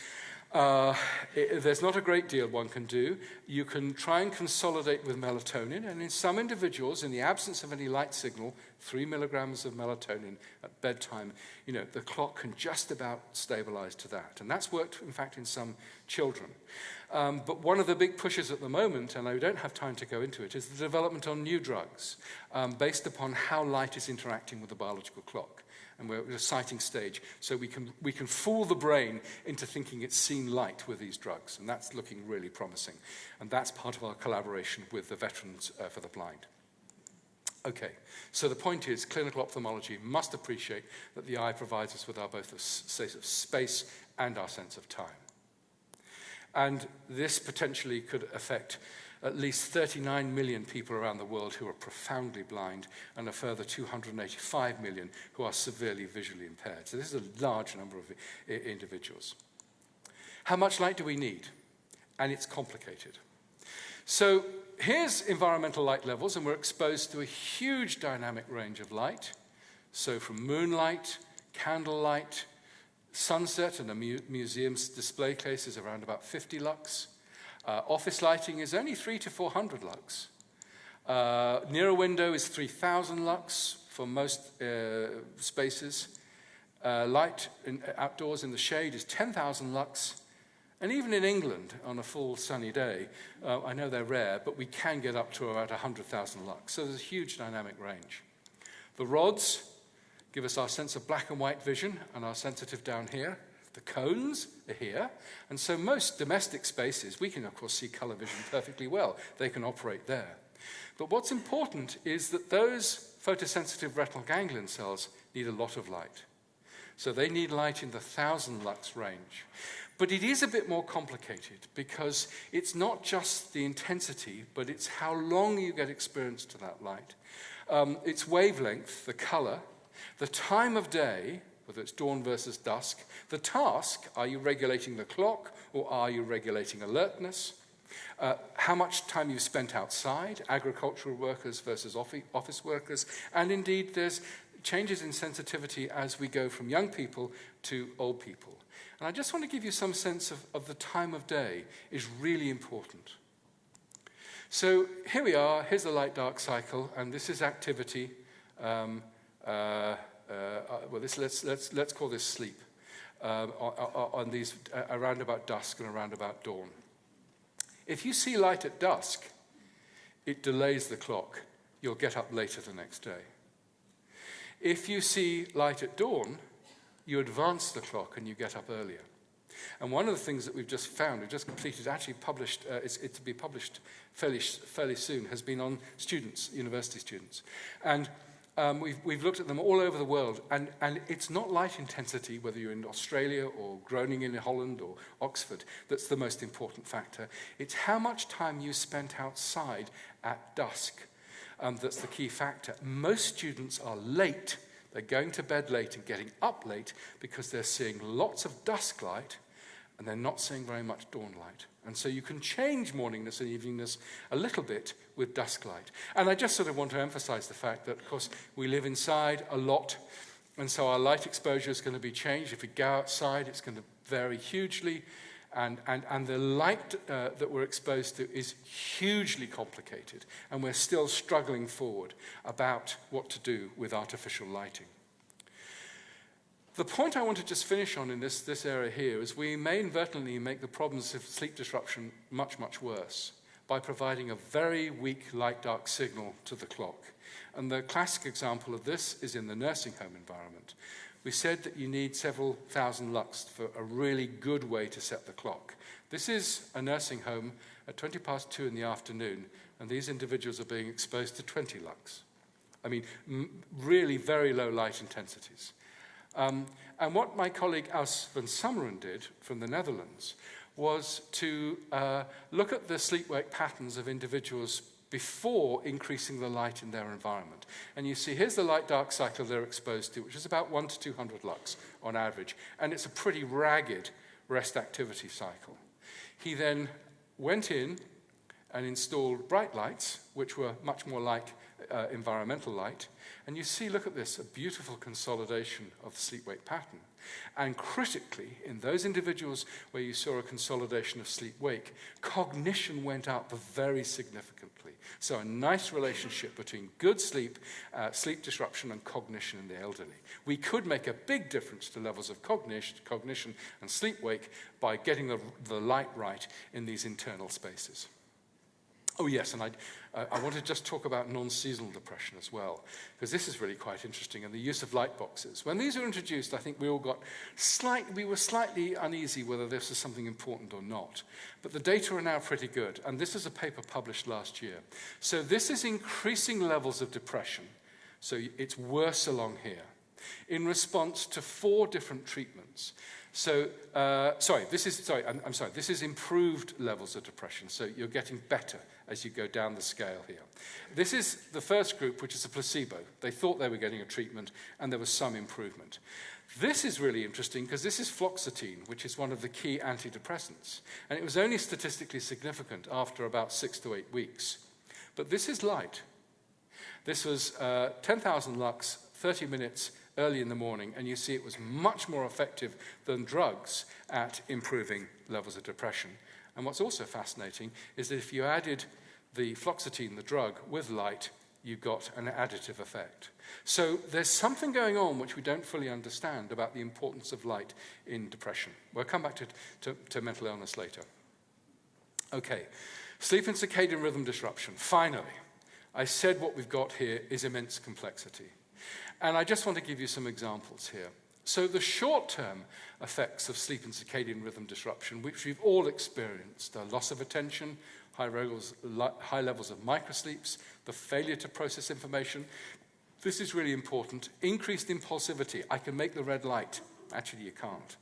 there's not a great deal one can do. You can try and consolidate with melatonin, and in some individuals, in the absence of any light signal, 3 milligrams of melatonin at bedtime, the clock can just about stabilize to that. And that's worked, in fact, in some children. But one of the big pushes at the moment, and I don't have time to go into it, is the development on new drugs based upon how light is interacting with the biological clock. And we're at a sighting stage, so we can fool the brain into thinking it's seen light with these drugs, and that's looking really promising. And that's part of our collaboration with the Veterans for the Blind. Okay, so the point is, clinical ophthalmology must appreciate that the eye provides us with our both a sense of space and our sense of time. And this potentially could affect at least 39 million people around the world who are profoundly blind, and a further 285 million who are severely visually impaired. So this is a large number of individuals. How much light do we need? And it's complicated. So here's environmental light levels, and we're exposed to a huge dynamic range of light. So from moonlight, candlelight, sunset, and a museum's display case is around about 50 lux. Office lighting is only 300 to 400 lux. Near a window is 3,000 lux for most spaces. Light outdoors in the shade is 10,000 lux. And even in England, on a full sunny day, I know they're rare, but we can get up to about 100,000 lux. So there's a huge dynamic range. The rods give us our sense of black and white vision and our sensitive down here. The cones are here, and so most domestic spaces, we can of course see color vision perfectly well. They can operate there. But what's important is that those photosensitive retinal ganglion cells need a lot of light. So they need light in the 1,000 lux range. But it is a bit more complicated because it's not just the intensity, but it's how long you get exposed to that light. Its wavelength, the color, the time of day, whether it's dawn versus dusk, the task, are you regulating the clock or are you regulating alertness? How much time you've spent outside, agricultural workers versus office workers, and indeed there's changes in sensitivity as we go from young people to old people. And I just want to give you some sense of the time of day is really important. So here we are, here's the light-dark cycle, and this is activity. Let's call this sleep on these around about dusk and around about dawn. If you see light at dusk, it delays the clock. You'll get up later the next day. If you see light at dawn, you advance the clock and you get up earlier. And one of the things that we've just found, we've just completed, actually published, it's to be published fairly soon, has been on students, university students. And we've looked at them all over the world, and it's not light intensity, whether you're in Australia or Groningen in Holland or Oxford, that's the most important factor. It's how much time you spent outside at dusk. That's the key factor. Most students are late. They're going to bed late and getting up late because they're seeing lots of dusk light and they're not seeing very much dawn light. And so you can change morningness and eveningness a little bit with dusk light. And I just sort of want to emphasize the fact that, of course, we live inside a lot, and so our light exposure is going to be changed. If we go outside, it's going to vary hugely. And the light that we're exposed to is hugely complicated, and we're still struggling forward about what to do with artificial lighting. The point I want to just finish on in this area here is we may inadvertently make the problems of sleep disruption much, much worse by providing a very weak light-dark signal to the clock. And the classic example of this is in the nursing home environment. We said that you need several thousand lux for a really good way to set the clock. This is a nursing home at 2:20 in the afternoon, and these individuals are being exposed to 20 lux. I mean, really very low light intensities. And what my colleague Aus van Summeren did from the Netherlands was to look at the sleep-wake patterns of individuals before increasing the light in their environment. And you see, here's the light-dark cycle they're exposed to, which is about 1 to 200 lux on average. And it's a pretty ragged rest-activity cycle. He then went in and installed bright lights, which were much more like environmental light. And you see, look at this, a beautiful consolidation of the sleep-wake pattern. And critically, in those individuals where you saw a consolidation of sleep-wake, cognition went up very significantly. So a nice relationship between good sleep, sleep disruption, and cognition in the elderly. We could make a big difference to levels of cognition and sleep-wake by getting the light right in these internal spaces. Oh, yes, and I want to just talk about non-seasonal depression as well, because this is really quite interesting, and the use of light boxes. When these were introduced, I think we were slightly uneasy whether this was something important or not. But the data are now pretty good, and this is a paper published last year. So this is increasing levels of depression, so it's worse along here, in response to 4 different treatments. So, this is improved levels of depression, so you're getting better as you go down the scale here. This is the first group, which is a placebo. They thought they were getting a treatment, and there was some improvement. This is really interesting because this is fluoxetine, which is one of the key antidepressants, and it was only statistically significant after about 6 to 8 weeks. But this is light. This was 10,000 lux, 30 minutes, early in the morning, and you see it was much more effective than drugs at improving levels of depression. And what's also fascinating is that if you added the fluoxetine, the drug, with light, you got an additive effect. So there's something going on which we don't fully understand about the importance of light in depression. We'll come back to mental illness later. Okay, sleep and circadian rhythm disruption. Finally, I said what we've got here is immense complexity. And I just want to give you some examples here. So the short-term effects of sleep and circadian rhythm disruption, which we've all experienced, are loss of attention, high levels of microsleeps, the failure to process information. This is really important. Increased impulsivity. I can make the red light. Actually, you can't.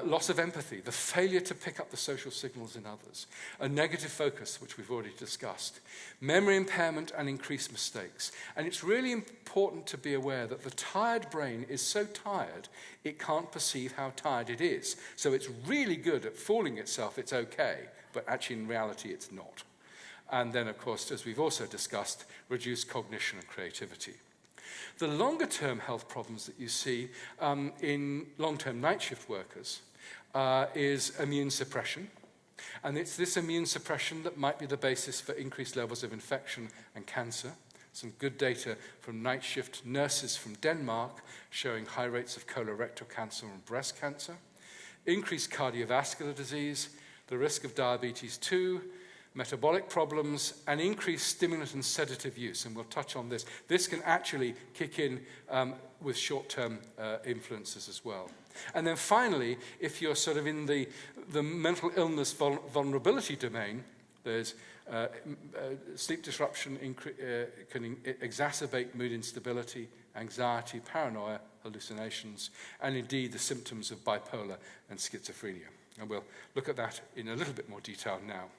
Loss of empathy, the failure to pick up the social signals in others. A negative focus, which we've already discussed. Memory impairment and increased mistakes. And it's really important to be aware that the tired brain is so tired, it can't perceive how tired it is. So it's really good at fooling itself it's okay, but actually in reality it's not. And then, of course, as we've also discussed, reduced cognition and creativity. The longer-term health problems that you see in long-term night shift workers is immune suppression. And it's this immune suppression that might be the basis for increased levels of infection and cancer. Some good data from night shift nurses from Denmark showing high rates of colorectal cancer and breast cancer. Increased cardiovascular disease, the risk of diabetes 2, metabolic problems, and increased stimulant and sedative use, and we'll touch on this. This can actually kick in with short-term influences as well. And then finally, if you're sort of in the mental illness vulnerability domain, there's sleep disruption can exacerbate mood instability, anxiety, paranoia, hallucinations, and indeed the symptoms of bipolar and schizophrenia. And we'll look at that in a little bit more detail now.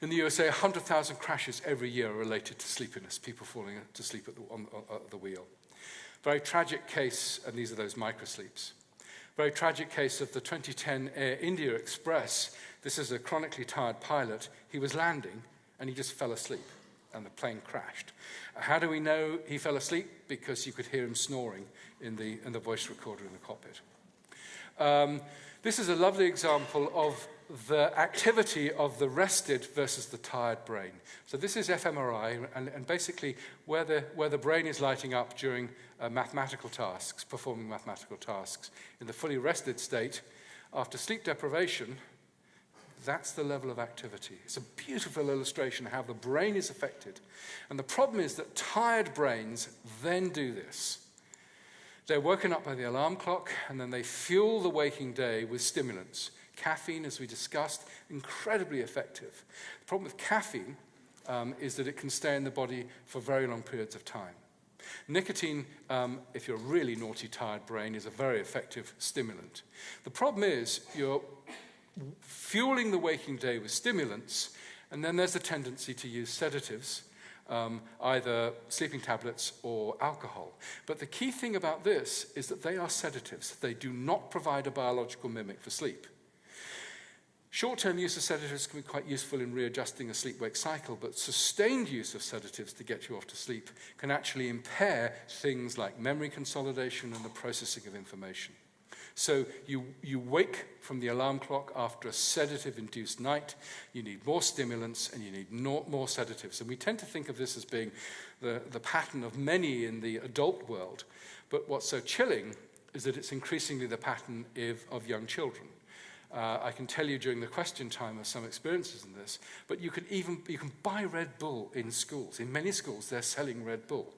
In the USA, 100,000 crashes every year are related to sleepiness, people falling to sleep on the wheel. Very tragic case, and these are those microsleeps. Very tragic case of the 2010 Air India Express. This is a chronically tired pilot. He was landing, and he just fell asleep, and the plane crashed. How do we know he fell asleep? Because you could hear him snoring in the voice recorder in the cockpit. This is a lovely example of the activity of the rested versus the tired brain. So this is fMRI, and basically where the brain is lighting up during mathematical tasks, performing mathematical tasks. In the fully rested state, after sleep deprivation, that's the level of activity. It's a beautiful illustration of how the brain is affected. And the problem is that tired brains then do this. They're woken up by the alarm clock, and then they fuel the waking day with stimulants. Caffeine, as we discussed, incredibly effective. The problem with caffeine is that it can stay in the body for very long periods of time. Nicotine, if you're a really naughty, tired brain, is a very effective stimulant. The problem is you're fueling the waking day with stimulants, and then there's a tendency to use sedatives, either sleeping tablets or alcohol. But the key thing about this is that they are sedatives. They do not provide a biological mimic for sleep. Short-term use of sedatives can be quite useful in readjusting a sleep-wake cycle, but sustained use of sedatives to get you off to sleep can actually impair things like memory consolidation and the processing of information. So you wake from the alarm clock after a sedative-induced night, you need more stimulants and you need more sedatives. And we tend to think of this as being the pattern of many in the adult world, but what's so chilling is that it's increasingly the pattern of young children. I can tell you during the question time of some experiences in this, but you can buy Red Bull in schools. In many schools, they're selling Red Bull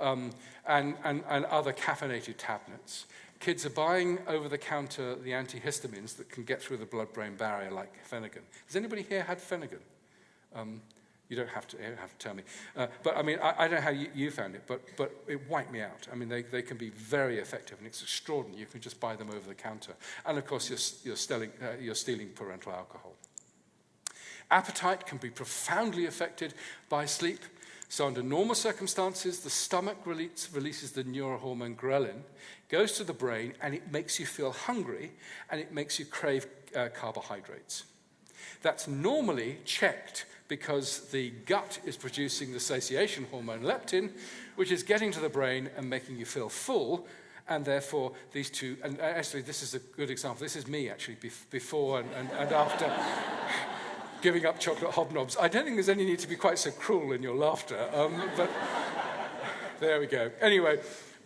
and other caffeinated tablets. Kids are buying over-the-counter the antihistamines that can get through the blood-brain barrier, like Phenergan. Has anybody here had Phenergan? You don't have to tell me. But I mean, I don't know how you found it, but it wiped me out. I mean, they can be very effective, and it's extraordinary. You can just buy them over the counter. And of course, you're stealing parental alcohol. Appetite can be profoundly affected by sleep. So under normal circumstances, the stomach releases the neurohormone ghrelin, goes to the brain, and it makes you feel hungry, and it makes you crave carbohydrates. That's normally checked because the gut is producing the satiation hormone leptin, which is getting to the brain and making you feel full, and therefore these two, and actually this is a good example, this is me actually before and after giving up chocolate hobnobs. I don't think there's any need to be quite so cruel in your laughter, but there we go. Anyway,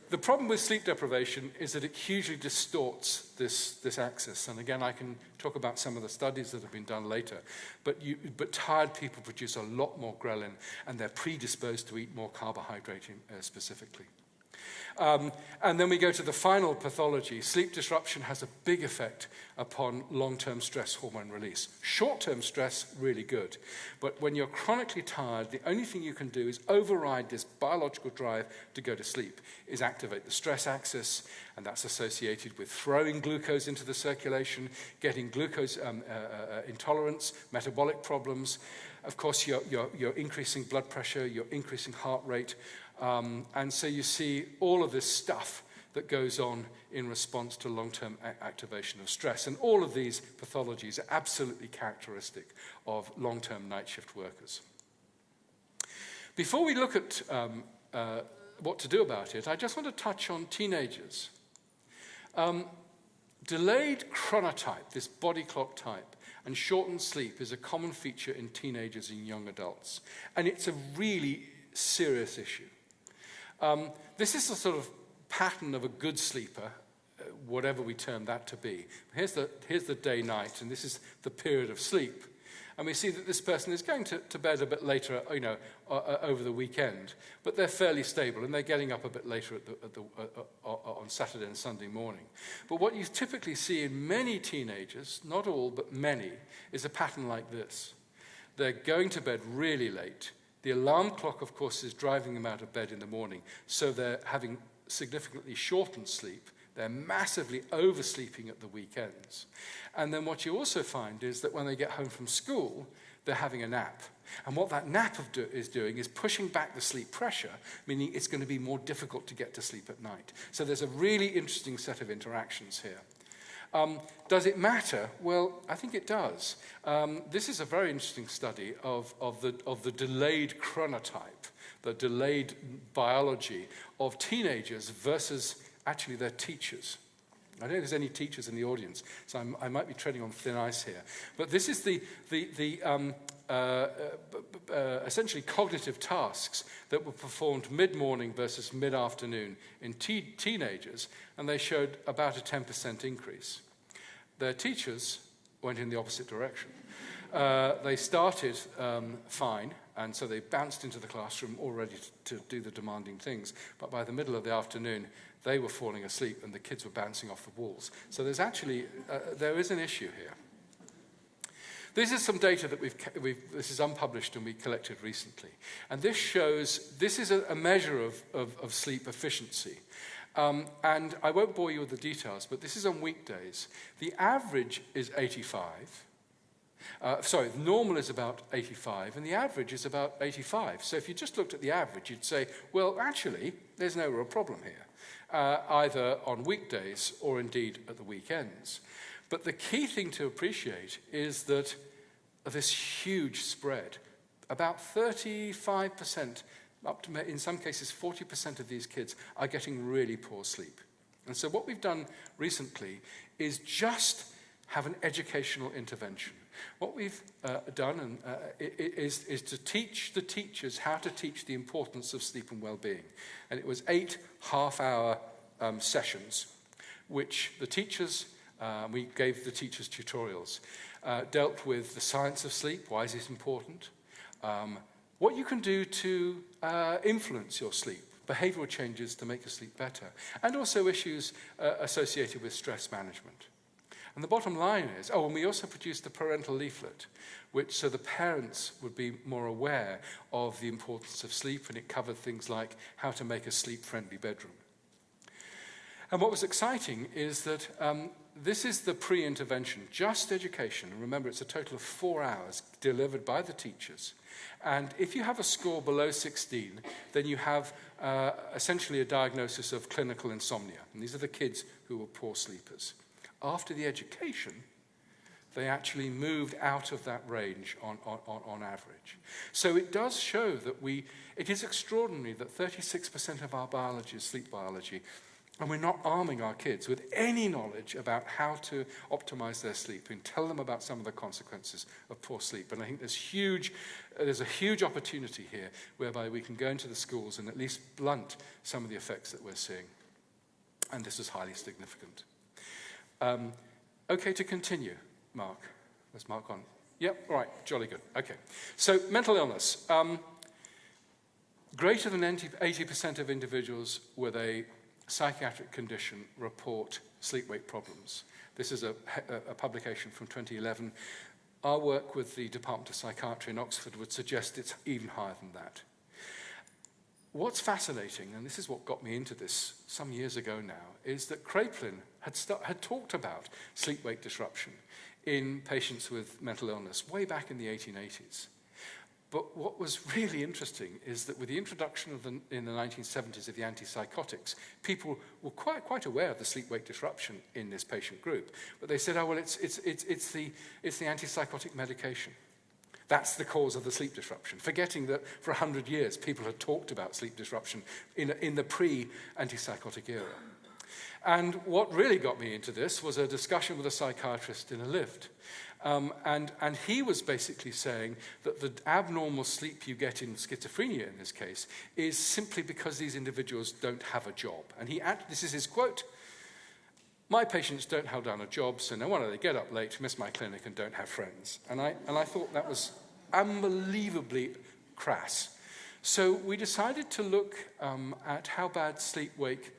the problem with sleep deprivation is that it hugely distorts this axis. And again, I can talk about some of the studies that have been done later. But tired people produce a lot more ghrelin, and they're predisposed to eat more carbohydrate specifically. And then we go to the final pathology. Sleep disruption has a big effect upon long-term stress hormone release. Short-term stress, really good. But when you're chronically tired, the only thing you can do is override this biological drive to go to sleep, is activate the stress axis, and that's associated with throwing glucose into the circulation, getting glucose intolerance, metabolic problems. Of course, you're increasing blood pressure, you're increasing heart rate, and so you see all of this stuff that goes on in response to long-term activation of stress. And all of these pathologies are absolutely characteristic of long-term night shift workers. Before we look at what to do about it, I just want to touch on teenagers. Delayed chronotype, this body clock type, and shortened sleep is a common feature in teenagers and young adults. And it's a really serious issue. This is the sort of pattern of a good sleeper, whatever we term that to be. Here's the day-night, and this is the period of sleep. And we see that this person is going to bed a bit later, over the weekend, but they're fairly stable, and they're getting up a bit later on Saturday and Sunday morning. But what you typically see in many teenagers, not all, but many, is a pattern like this. They're going to bed really late. The alarm clock, of course, is driving them out of bed in the morning, so they're having significantly shortened sleep. They're massively oversleeping at the weekends. And then what you also find is that when they get home from school, they're having a nap. And what that nap is doing is pushing back the sleep pressure, meaning it's going to be more difficult to get to sleep at night. So there's a really interesting set of interactions here. Does it matter? Well, I think it does. This is a very interesting study of the delayed chronotype, the delayed biology of teenagers versus actually their teachers. I don't know if there's any teachers in the audience, so I might be treading on thin ice here. But this is essentially cognitive tasks that were performed mid-morning versus mid-afternoon in teenagers, and they showed about a 10% increase. Their teachers went in the opposite direction. They started fine, and so they bounced into the classroom all ready to do the demanding things, but by the middle of the afternoon, they were falling asleep and the kids were bouncing off the walls. So there's actually, there is an issue here. This is some data that this is unpublished and we collected recently. And this shows, this is a measure of sleep efficiency. And I won't bore you with the details, but this is on weekdays. The average is 85. The normal is about 85, and the average is about 85. So if you just looked at the average, you'd say, well, actually, there's no real problem here, either on weekdays or indeed at the weekends. But the key thing to appreciate is that this huge spread, about 35%, up to, in some cases, 40% of these kids are getting really poor sleep. And so what we've done recently is just have an educational intervention. What we've done is to teach the teachers how to teach the importance of sleep and well-being. And it was 8 half-hour sessions, which the teachers, we gave the teachers tutorials, dealt with the science of sleep, why is it important, what you can do to influence your sleep, behavioral changes to make your sleep better, and also issues associated with stress management. And the bottom line is, and we also produced a parental leaflet, so the parents would be more aware of the importance of sleep, and it covered things like how to make a sleep-friendly bedroom. And what was exciting is that this is the pre-intervention, just education. And remember, it's a total of 4 hours delivered by the teachers. And if you have a score below 16, then you have essentially a diagnosis of clinical insomnia. And these are the kids who were poor sleepers. After the education, they actually moved out of that range on average. So it does show that it is extraordinary that 36% of our biology is sleep biology, and we're not arming our kids with any knowledge about how to optimize their sleep and tell them about some of the consequences of poor sleep. And I think there's a huge opportunity here whereby we can go into the schools and at least blunt some of the effects that we're seeing. And this is highly significant. Okay, to continue, Mark. Where's Mark on? Yep, all right, jolly good. Okay, so mental illness. Greater than 80% of individuals with a psychiatric condition report sleep-wake problems. This is a publication from 2011. Our work with the Department of Psychiatry in Oxford would suggest it's even higher than that. What's fascinating, and this is what got me into this some years ago now, is that Kraepelin had talked about sleep-wake disruption in patients with mental illness way back in the 1880s. But what was really interesting is that with the introduction in the 1970s of the antipsychotics, people were quite aware of the sleep-wake disruption in this patient group. But they said, oh, well, it's the antipsychotic medication. That's the cause of the sleep disruption, forgetting that for 100 years people had talked about sleep disruption in the pre-antipsychotic era. And what really got me into this was a discussion with a psychiatrist in a lift. And he was basically saying that the abnormal sleep you get in schizophrenia, in this case, is simply because these individuals don't have a job. And this is his quote: "My patients don't hold down a job, so no wonder they get up late, miss my clinic, and don't have friends." And I thought that was unbelievably crass. So we decided to look at how bad sleep-wake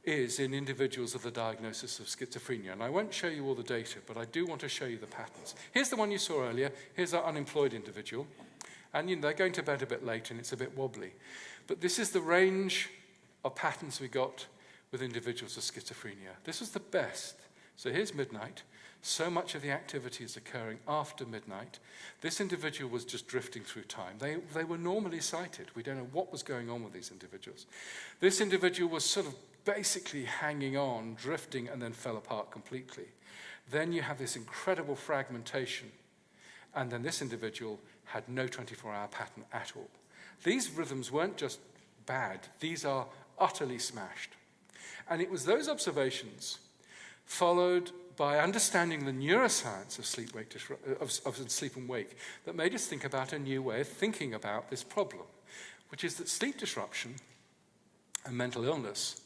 is in individuals with a diagnosis of schizophrenia. And I won't show you all the data, but I do want to show you the patterns. Here's the one you saw earlier. Here's our unemployed individual. And they're going to bed a bit late, and it's a bit wobbly. But this is the range of patterns we got with individuals with schizophrenia. This was the best. So here's midnight. So much of the activity is occurring after midnight. This individual was just drifting through time. They were normally sighted. We don't know what was going on with these individuals. This individual was sort of basically hanging on, drifting, and then fell apart completely. Then you have this incredible fragmentation, and then this individual had no 24-hour pattern at all. These rhythms weren't just bad, these are utterly smashed. And it was those observations, followed by understanding the neuroscience of sleep and wake, that made us think about a new way of thinking about this problem, which is that sleep disruption and mental illness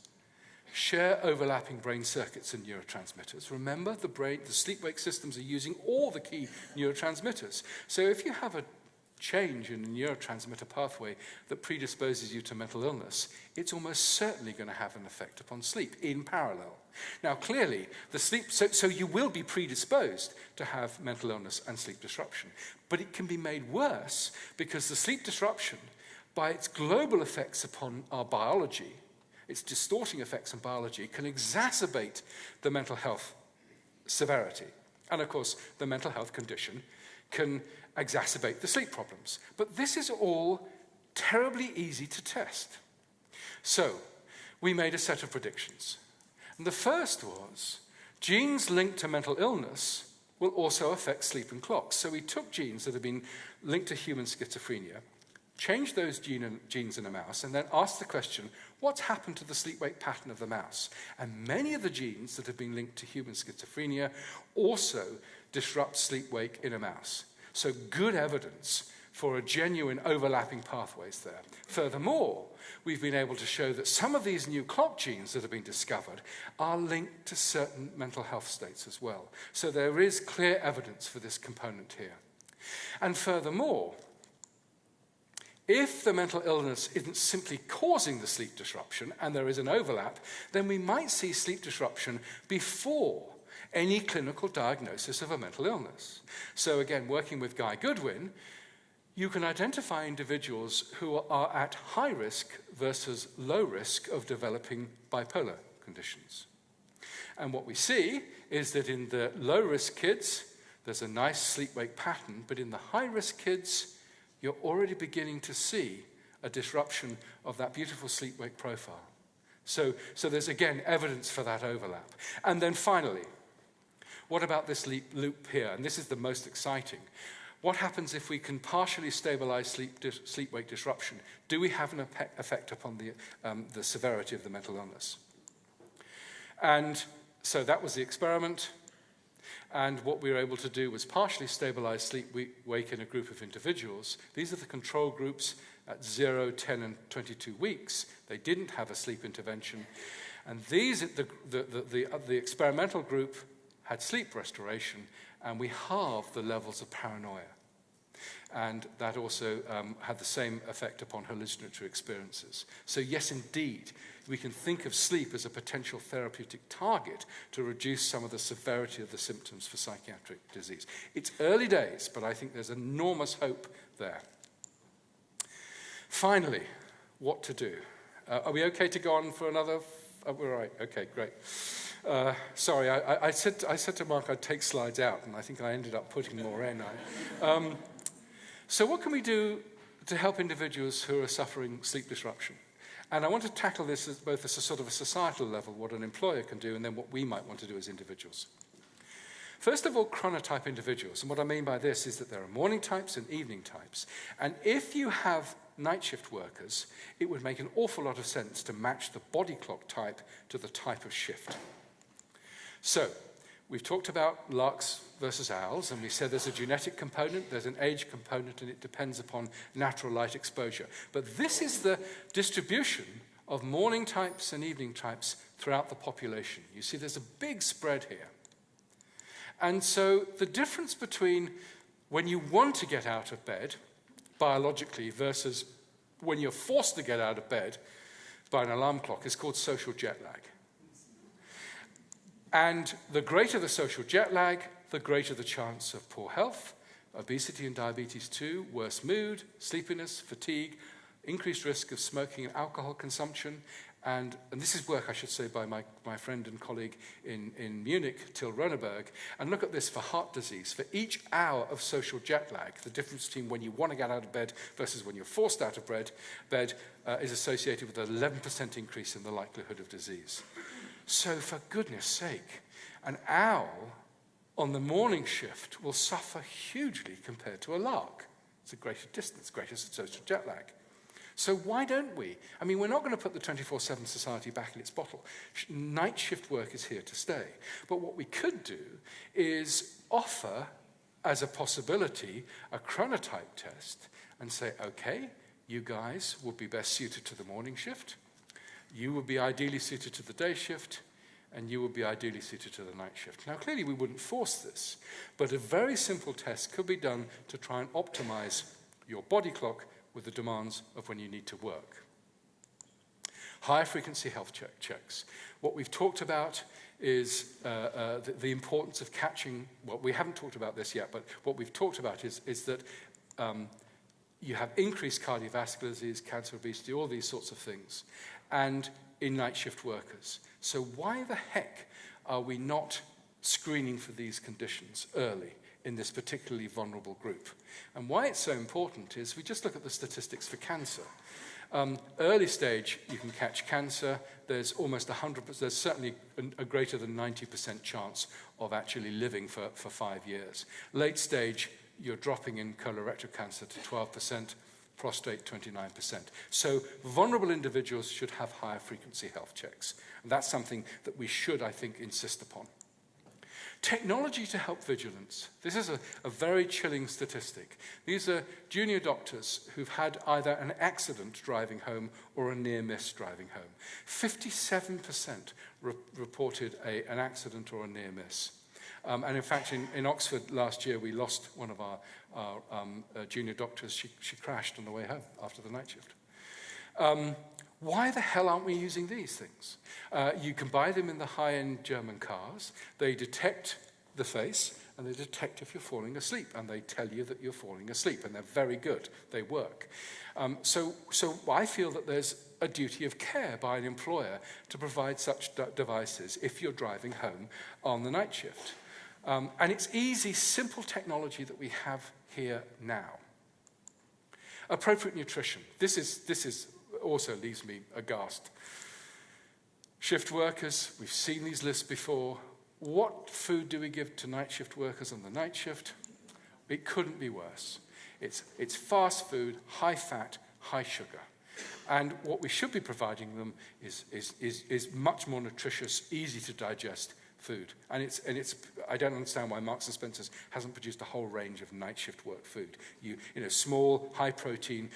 share overlapping brain circuits and neurotransmitters. Remember, the sleep-wake systems are using all the key neurotransmitters. So if you have a change in a neurotransmitter pathway that predisposes you to mental illness, it's almost certainly going to have an effect upon sleep in parallel. Now, clearly, so you will be predisposed to have mental illness and sleep disruption, but it can be made worse because the sleep disruption, by its global effects upon our biology, its distorting effects on biology, can exacerbate the mental health severity. And of course, the mental health condition can exacerbate the sleep problems. But this is all terribly easy to test. So, we made a set of predictions. And the first was, genes linked to mental illness will also affect sleep and clocks. So we took genes that have been linked to human schizophrenia, changed those genes in a mouse, and then asked the question, what's happened to the sleep-wake pattern of the mouse? And many of the genes that have been linked to human schizophrenia also disrupt sleep-wake in a mouse. So good evidence for a genuine overlapping pathways there. Furthermore, we've been able to show that some of these new clock genes that have been discovered are linked to certain mental health states as well. So there is clear evidence for this component here. And furthermore, if the mental illness isn't simply causing the sleep disruption and there is an overlap, then we might see sleep disruption before any clinical diagnosis of a mental illness. So again, working with Guy Goodwin, you can identify individuals who are at high risk versus low risk of developing bipolar conditions. And what we see is that in the low-risk kids, there's a nice sleep-wake pattern, but in the high-risk kids, you're already beginning to see a disruption of that beautiful sleep-wake profile. So there's, again, evidence for that overlap. And then finally, what about this loop here? And this is the most exciting. What happens if we can partially stabilize sleep-wake disruption? Do we have an effect upon the severity of the mental illness? And so that was the experiment. And what we were able to do was partially stabilize sleep-wake in a group of individuals. These are the control groups at 0, 10, and 22 weeks. They didn't have a sleep intervention. And the experimental group had sleep restoration, and we halved the levels of paranoia. And that also had the same effect upon hallucinatory experiences. So yes, indeed, we can think of sleep as a potential therapeutic target to reduce some of the severity of the symptoms for psychiatric disease. It's early days, but I think there's enormous hope there. Finally, what to do? Are we okay to go on for another? We're all right. Okay, great. Sorry, I said to Mark I'd take slides out, and I think I ended up putting more in. So what can we do to help individuals who are suffering sleep disruption? And I want to tackle this as both as a sort of a societal level, what an employer can do, and then what we might want to do as individuals. First of all, chronotype individuals. And what I mean by this is that there are morning types and evening types. And if you have night shift workers, it would make an awful lot of sense to match the body clock type to the type of shift. So, we've talked about larks versus owls, and we said there's a genetic component, there's an age component, and it depends upon natural light exposure. But this is the distribution of morning types and evening types throughout the population. You see there's a big spread here. And so the difference between when you want to get out of bed, biologically, versus when you're forced to get out of bed by an alarm clock is called social jet lag. And the greater the social jet lag, the greater the chance of poor health, obesity and diabetes too, worse mood, sleepiness, fatigue, increased risk of smoking and alcohol consumption, and this is work, I should say, by my friend and colleague in Munich, Till Roneberg. And look at this for heart disease. For each hour of social jet lag, the difference between when you want to get out of bed versus when you're forced out of bed is associated with an 11% increase in the likelihood of disease. So for goodness sake, an owl on the morning shift will suffer hugely compared to a lark. It's a greater distance, greater social jet lag. So why don't we? I mean, we're not going to put the 24/7 society back in its bottle. Night shift work is here to stay. But what we could do is offer, as a possibility, a chronotype test and say, okay, you guys will be best suited to the morning shift, you will be ideally suited to the day shift, and you will be ideally suited to the night shift. Now, clearly, we wouldn't force this, but a very simple test could be done to try and optimize your body clock with the demands of when you need to work. Higher frequency health checks. What we've talked about is the importance of catching, well, we haven't talked about this yet, but what we've talked about is that you have increased cardiovascular disease, cancer, obesity, all these sorts of things, and in night shift workers. So why the heck are we not screening for these conditions early in this particularly vulnerable group? And why it's so important is we just look at the statistics for cancer. Early stage, you can catch cancer. There's almost 100%, there's certainly a greater than 90% chance of actually living for 5 years. Late stage, you're dropping in colorectal cancer to 12%, prostate 29%. So vulnerable individuals should have higher frequency health checks. And that's something that we should, I think, insist upon. Technology to help vigilance. This is a very chilling statistic. These are junior doctors who've had either an accident driving home or a near miss driving home. 57% reported an accident or a near miss. And in fact, in Oxford last year, we lost one of our junior doctors. She crashed on the way home after the night shift. Why the hell aren't we using these things? You can buy them in the high-end German cars. They detect the face, and they detect if you're falling asleep, and they tell you that you're falling asleep, and they're very good. They work. So I feel that there's a duty of care by an employer to provide such devices if you're driving home on the night shift. And it's easy, simple technology that we have here now. Appropriate nutrition. This is also leaves me aghast. Shift workers, we've seen these lists before. What food do we give to night shift workers on the night shift? It couldn't be worse. It's fast food, high fat, high sugar. And what we should be providing them is much more nutritious, easy to digest food. And it's I don't understand why Marks and Spencer's hasn't produced a whole range of night shift work food. You know, small, high protein,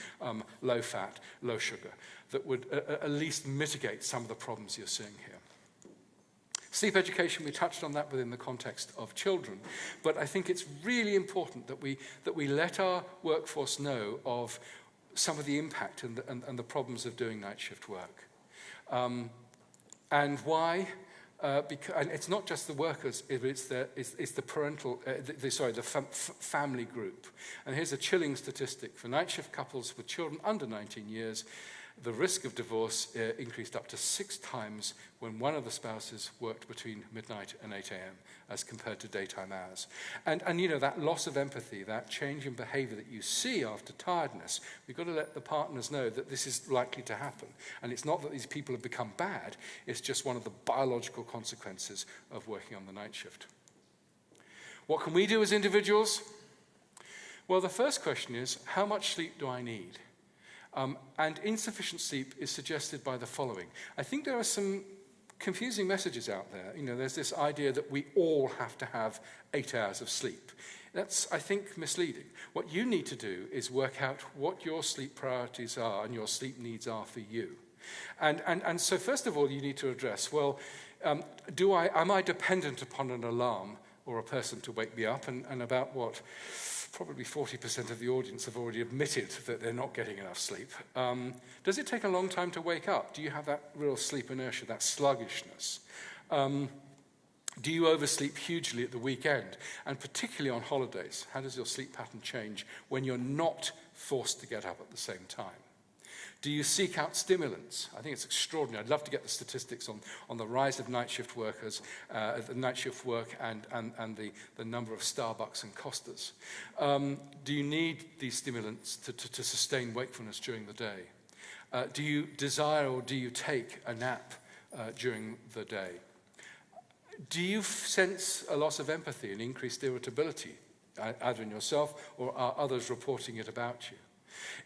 low fat, low sugar, that would at least mitigate some of the problems you're seeing here. Sleep education, we touched on that within the context of children, but I think it's really important that we let our workforce know of some of the impact and the problems of doing night shift work. And why? And it's not just the workers, it's the parental, the family group. And here's a chilling statistic. For night shift couples with children under 19 years, the risk of divorce increased up to 6 times when one of the spouses worked between midnight and 8 a.m. as compared to daytime hours. And you know, that loss of empathy, that change in behavior that you see after tiredness, we've got to let the partners know that this is likely to happen. And it's not that these people have become bad, it's just one of the biological consequences of working on the night shift. What can we do as individuals? Well, the first question is, how much sleep do I need? And insufficient sleep is suggested by the following. I think there are some confusing messages out there. You know, there's this idea that we all have to have 8 hours of sleep. That's, I think, misleading. What you need to do is work out what your sleep priorities are and your sleep needs are for you. And so first of all, you need to address, well, am I dependent upon an alarm or a person to wake me up? And about what? Probably 40% of the audience have already admitted that they're not getting enough sleep. Does it take a long time to wake up? Do you have that real sleep inertia, that sluggishness? Do you oversleep hugely at the weekend? And particularly on holidays, how does your sleep pattern change when you're not forced to get up at the same time? Do you seek out stimulants? I think it's extraordinary. I'd love to get the statistics on the rise of night shift workers, the night shift work and the number of Starbucks and Costas. Do you need these stimulants to sustain wakefulness during the day? Do you desire or do you take a nap during the day? Do you sense a loss of empathy and increased irritability, either in yourself or are others reporting it about you?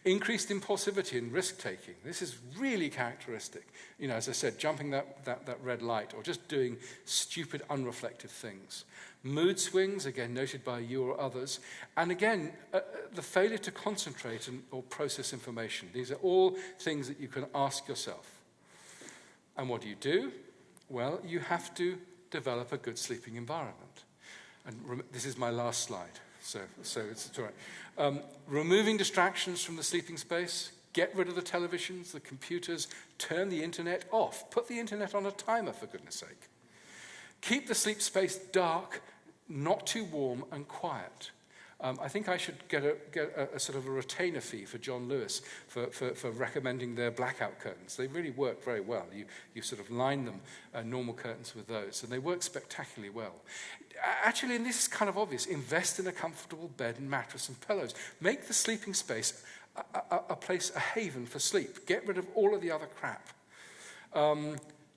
Increased impulsivity and risk-taking. This is really characteristic. You know, as I said, jumping that red light or just doing stupid, unreflective things. Mood swings, again, noted by you or others. And again, the failure to concentrate or process information. These are all things that you can ask yourself. And what do? Well, you have to develop a good sleeping environment. And this is my last slide. so it's all right. Removing distractions from the sleeping space. Get rid of the televisions, the computers, turn the internet off. Put the internet on a timer, for goodness sake. Keep the sleep space dark, not too warm and quiet. I think I should get a sort of a retainer fee for John Lewis for recommending their blackout curtains. They really work very well. You sort of line them, normal curtains with those, and they work spectacularly well. Actually, and this is kind of obvious, invest in a comfortable bed and mattress and pillows. Make the sleeping space a place, a haven for sleep. Get rid of all of the other crap.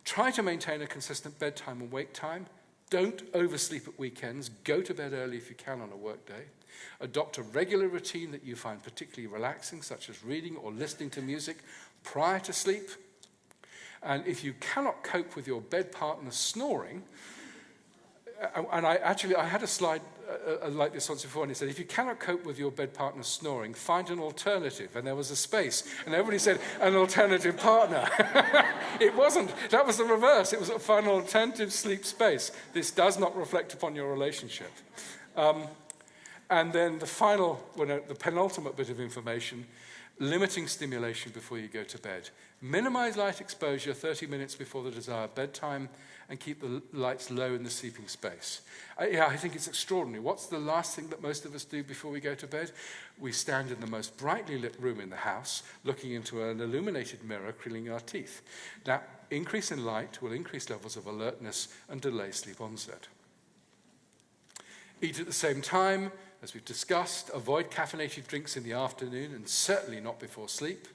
Try to maintain a consistent bedtime and wake time. Don't oversleep at weekends. Go to bed early if you can on a work day. Adopt a regular routine that you find particularly relaxing, such as reading or listening to music prior to sleep. And if you cannot cope with your bed partner snoring, and I had a slide like this once before, and it said, if you cannot cope with your bed partner snoring, find an alternative. And there was a space, and everybody said, an alternative partner. It wasn't. That was the reverse. It was find an alternative sleep space. This does not reflect upon your relationship. And then the penultimate bit of information, limiting stimulation before you go to bed. Minimize light exposure 30 minutes before the desired bedtime and keep the lights low in the sleeping space. I think it's extraordinary. What's the last thing that most of us do before we go to bed? We stand in the most brightly lit room in the house, looking into an illuminated mirror, cleaning our teeth. That increase in light will increase levels of alertness and delay sleep onset. Eat at the same time, as we've discussed. Avoid caffeinated drinks in the afternoon and certainly not before sleep.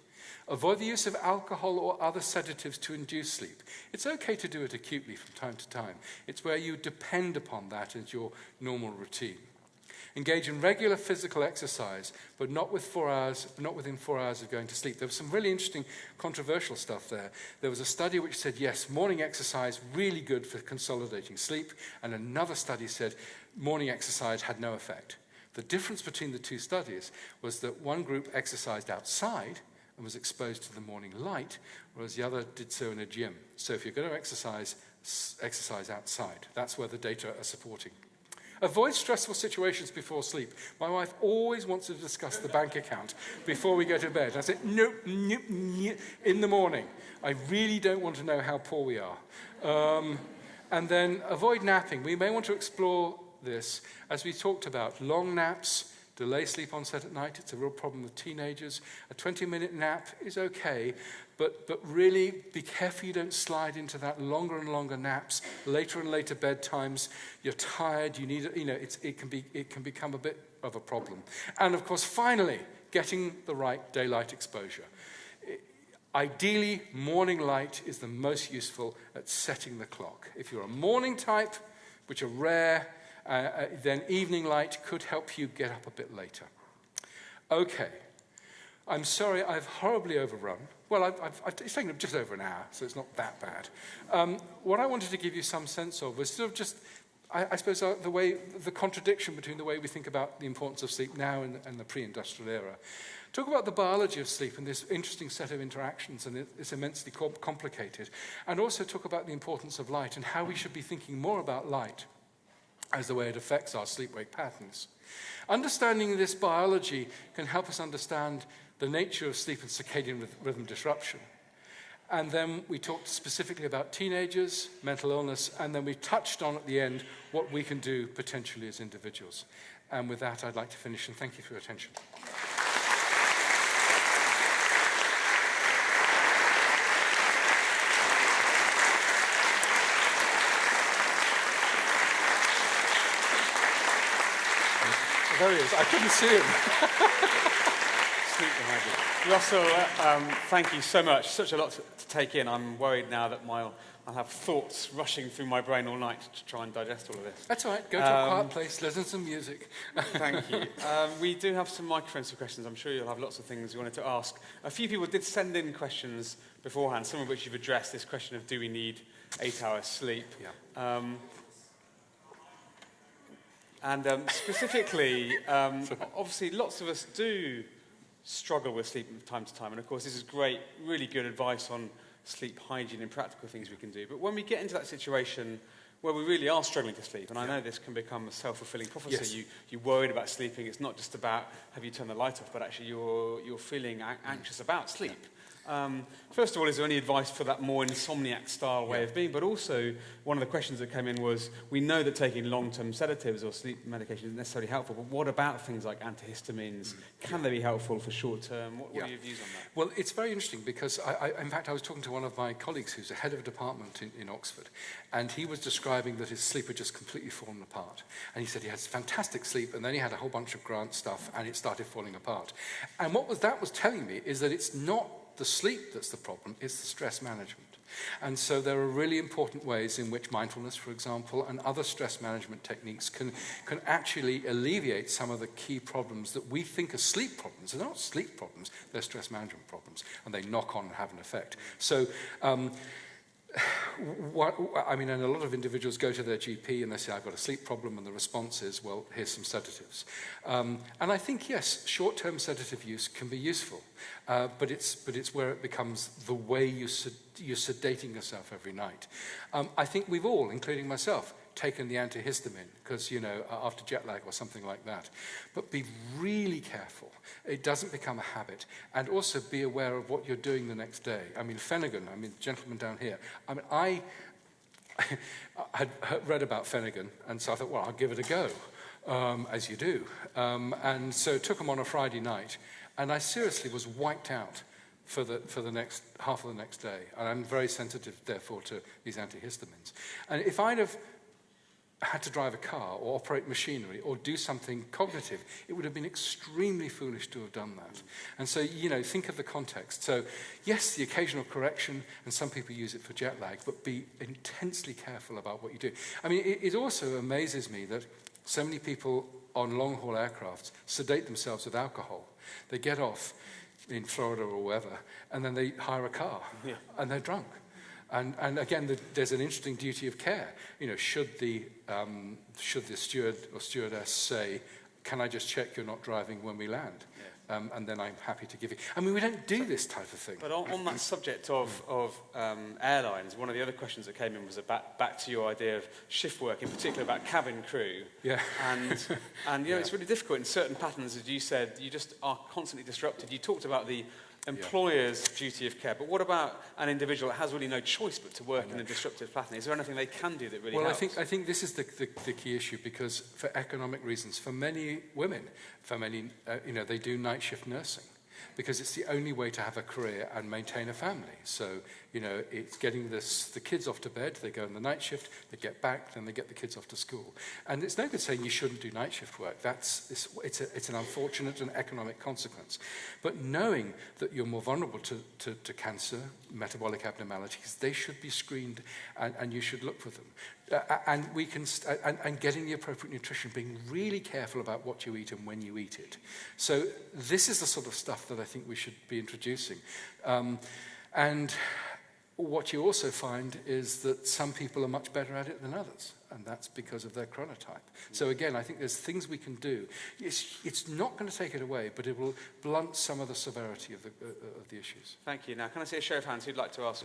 Avoid the use of alcohol or other sedatives to induce sleep. It's okay to do it acutely from time to time. It's where you depend upon that as your normal routine. Engage in regular physical exercise, but not within 4 hours of going to sleep. There was some really interesting controversial stuff there. There was a study which said, yes, morning exercise, really good for consolidating sleep, and another study said morning exercise had no effect. The difference between the two studies was that one group exercised outside and was exposed to the morning light, whereas the other did so in a gym. So if you're going to exercise outside. That's where the data are supporting. Avoid stressful situations before sleep. My wife always wants to discuss the bank account before we go to bed. I said, nope, in the morning. I really don't want to know how poor we are. And then avoid napping. We may want to explore this, as we talked about, long naps, delay sleep onset at night. It's a real problem with teenagers. A 20-minute nap is okay, but really be careful you don't slide into that longer and longer naps, later and later bedtimes. You're tired. You need, it can become a bit of a problem. And of course, finally, getting the right daylight exposure. Ideally, morning light is the most useful at setting the clock. If you're a morning type, which are rare, then evening light could help you get up a bit later. Okay. I'm sorry, I've horribly overrun. Well, it's taken just over an hour, so it's not that bad. What I wanted to give you some sense of was sort of just, I suppose, the contradiction between the way we think about the importance of sleep now and the pre-industrial era. Talk about the biology of sleep and this interesting set of interactions, and it's immensely complicated. And also talk about the importance of light and how we should be thinking more about light as the way it affects our sleep-wake patterns. Understanding this biology can help us understand the nature of sleep and circadian rhythm disruption. And then we talked specifically about teenagers, mental illness, and then we touched on at the end what we can do potentially as individuals. And with that, I'd like to finish, and thank you for your attention. There he is. I couldn't see him. Sleep behind you. Russell, thank you so much. Such a lot to take in. I'm worried now that I'll have thoughts rushing through my brain all night to try and digest all of this. That's all right. Go to a quiet place, listen to some music. Thank you. We do have some microphones for questions. I'm sure you'll have lots of things you wanted to ask. A few people did send in questions beforehand, some of which you've addressed. This question of, do we need 8 hours sleep? Yeah. Specifically, obviously, lots of us do struggle with sleep from time to time. And of course, this is great, really good advice on sleep hygiene and practical things we can do. But when we get into that situation where we really are struggling to sleep. And I know this can become a self-fulfilling prophecy. Yes. You're worried about sleeping. It's not just about have you turned the light off, but actually you're feeling anxious about sleep. First of all, is there any advice for that more insomniac-style way of being? But also, one of the questions that came in was, we know that taking long-term sedatives or sleep medication isn't necessarily helpful, but what about things like antihistamines? Can they be helpful for short-term? What are your views on that? Well, it's very interesting because, in fact, I was talking to one of my colleagues who's a head of a department in Oxford, and he was describing that his sleep had just completely fallen apart. And he said he had fantastic sleep, and then he had a whole bunch of grant stuff, and it started falling apart. And that was telling me is that it's not the sleep that's the problem, it's the stress management. And so there are really important ways in which mindfulness, for example, and other stress management techniques can actually alleviate some of the key problems that we think are sleep problems. They're not sleep problems, they're stress management problems, and they knock on and have an effect. So, and a lot of individuals go to their GP and they say, I've got a sleep problem, and the response is, well, here's some sedatives. And I think, yes, short-term sedative use can be useful, but it's where it becomes the way you're sedating yourself every night. I think we've all, including myself, taken the antihistamine because, after jet lag or something like that. But be really careful. It doesn't become a habit. And also be aware of what you're doing the next day. Phenergan, the gentleman down here. I had read about Phenergan, and so I thought, well, I'll give it a go, as you do. And so it took him on a Friday night, and I seriously was wiped out for the next half of the next day. And I'm very sensitive, therefore, to these antihistamines. And if I'd have had to drive a car or operate machinery or do something cognitive, it would have been extremely foolish to have done that. And so, think of the context. So, yes, the occasional correction, and some people use it for jet lag, but be intensely careful about what you do. It also amazes me that so many people on long-haul aircrafts sedate themselves with alcohol. They get off in Florida or wherever, and then they hire a car, and they're drunk. And again, there's an interesting duty of care. Should the steward or stewardess say, "Can I just check you're not driving when we land?" And then I'm happy to give you. We don't do this type of thing. But on that subject of airlines, one of the other questions that came in was back to your idea of shift work, in particular about cabin crew. Yeah. And it's really difficult in certain patterns, as you said, you just are constantly disrupted. You talked about the employer's duty of care, but what about an individual that has really no choice but to work in a disruptive pattern? Is there anything they can do that really helps? I think this is the key issue, because for economic reasons, for many women, they do night shift nursing because it's the only way to have a career and maintain a family. So, it's getting the kids off to bed, they go on the night shift, they get back, then they get the kids off to school. And it's no good saying you shouldn't do night shift work. It's an unfortunate and economic consequence. But knowing that you're more vulnerable to cancer, metabolic abnormalities, they should be screened, and you should look for them. And getting the appropriate nutrition, being really careful about what you eat and when you eat it. So this is the sort of stuff that I think we should be introducing. And what you also find is that some people are much better at it than others, and that's because of their chronotype. So again, I think there's things we can do. It's not going to take it away, but it will blunt some of the severity of the issues. Thank you. Now, can I see a show of hands who'd like to ask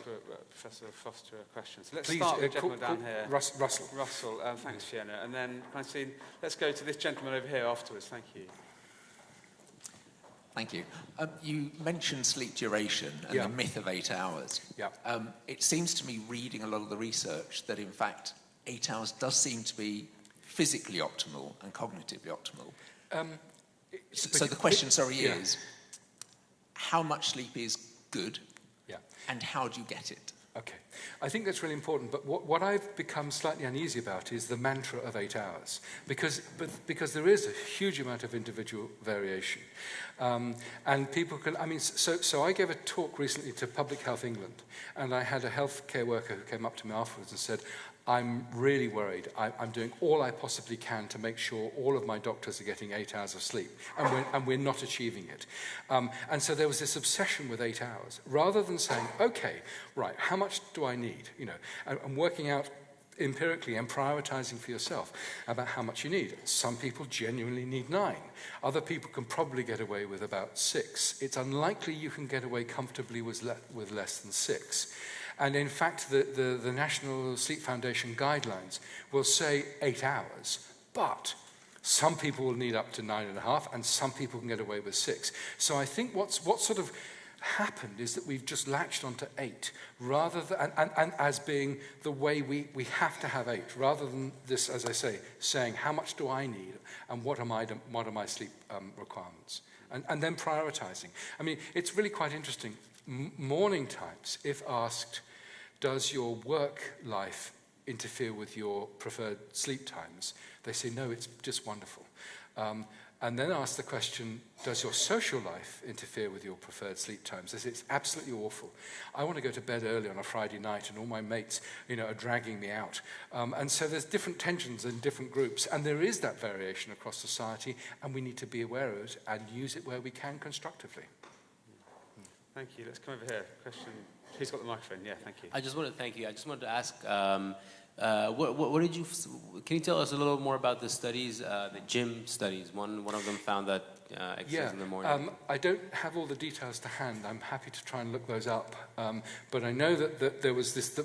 Professor Foster a question? So let's start with the gentleman down here. Russell. Russell, thanks, Fiona. And then, can I see, let's go to this gentleman over here afterwards. Thank you. Thank you. You mentioned sleep duration and the myth of 8 hours. Yeah. It seems to me, reading a lot of the research, that in fact 8 hours does seem to be physically optimal and cognitively optimal. So the question, is how much sleep is good, and how do you get it? Okay. I think that's really important, but what I've become slightly uneasy about is the mantra of 8 hours, because there is a huge amount of individual variation. And people can, so I gave a talk recently to Public Health England, and I had a healthcare worker who came up to me afterwards and said, I'm really worried. I'm doing all I possibly can to make sure all of my doctors are getting 8 hours of sleep, and we're not achieving it. And so there was this obsession with 8 hours, rather than saying, okay, right, how much do I need? And working out empirically and prioritizing for yourself about how much you need. Some people genuinely need 9. Other people can probably get away with about 6. It's unlikely you can get away comfortably with less than 6. And in fact, the National Sleep Foundation guidelines will say 8 hours, but some people will need up to 9.5, and some people can get away with 6. So I think what's sort of happened is that we've just latched onto 8, rather than, and as being the way we have to have 8, rather than this, as I say, saying how much do I need and what are my sleep requirements, and then prioritizing. I mean, it's really quite interesting. Morning types, if asked, does your work life interfere with your preferred sleep times? They say, no, it's just wonderful. And then ask the question, does your social life interfere with your preferred sleep times? They say, it's absolutely awful. I want to go to bed early on a Friday night, and all my mates, are dragging me out. And so there's different tensions in different groups, and there is that variation across society, and we need to be aware of it and use it where we can constructively. Thank you. Let's come over here. Question. Who's got the microphone? Yeah, thank you. I just want to thank you. I just wanted to ask, what did you? Can you tell us a little more about the studies, the gym studies? One of them found that exercise in the morning. I don't have all the details to hand. I'm happy to try and look those up. But I know that there was this.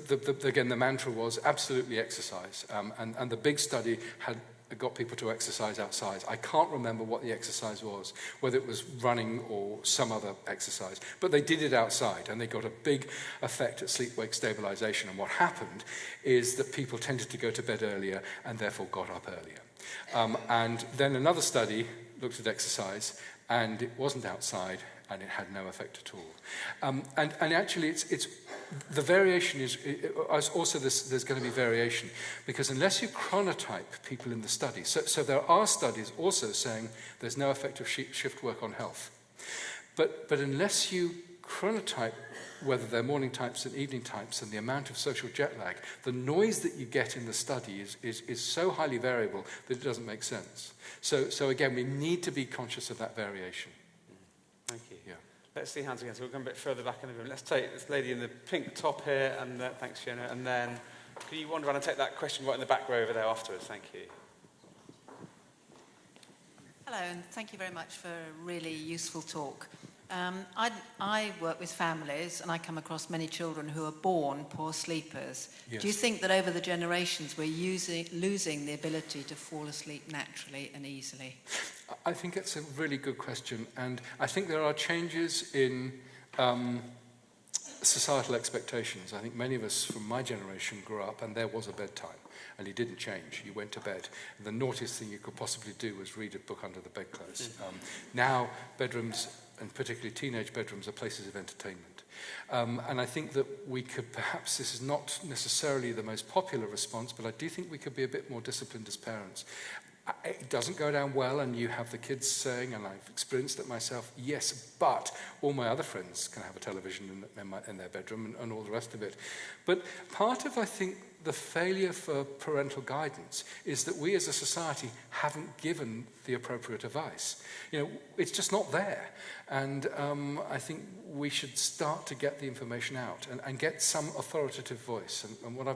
Again, the mantra was absolutely exercise, and the big study had got people to exercise outside. I can't remember what the exercise was, whether it was running or some other exercise, but they did it outside, and they got a big effect at sleep-wake stabilization. And what happened is that people tended to go to bed earlier and therefore got up earlier. And then another study looked at exercise, and it wasn't outside, and it had no effect at all. And actually, it's the variation is also there's going to be variation, because unless you chronotype people in the study, so there are studies also saying there's no effect of shift work on health, but unless you chronotype whether they're morning types and evening types and the amount of social jet lag, the noise that you get in the study is so highly variable that it doesn't make sense. So again, we need to be conscious of that variation. Thank you. Yeah. Let's see hands again. So we'll come a bit further back in the room. Let's take this lady in the pink top here, and thanks, Fiona. And then can you wander around and take that question right in the back row over there afterwards? Thank you. Hello, and thank you very much for a really useful talk. I work with families, and I come across many children who are born poor sleepers. Yes. Do you think that over the generations we're losing the ability to fall asleep naturally and easily? I think it's a really good question, and I think there are changes in societal expectations. I think many of us from my generation grew up and there was a bedtime, and it didn't change. You went to bed. The naughtiest thing you could possibly do was read a book under the bedclothes. Now, bedrooms, and particularly teenage bedrooms, are places of entertainment. And I think that we could perhaps, this is not necessarily the most popular response, but I do think we could be a bit more disciplined as parents. It doesn't go down well, and you have the kids saying, and I've experienced it myself, yes, but all my other friends can have a television in their bedroom and all the rest of it. But part of, I think, the failure for parental guidance is that we as a society haven't given the appropriate advice. It's just not there. And I think we should start to get the information out and get some authoritative voice. And what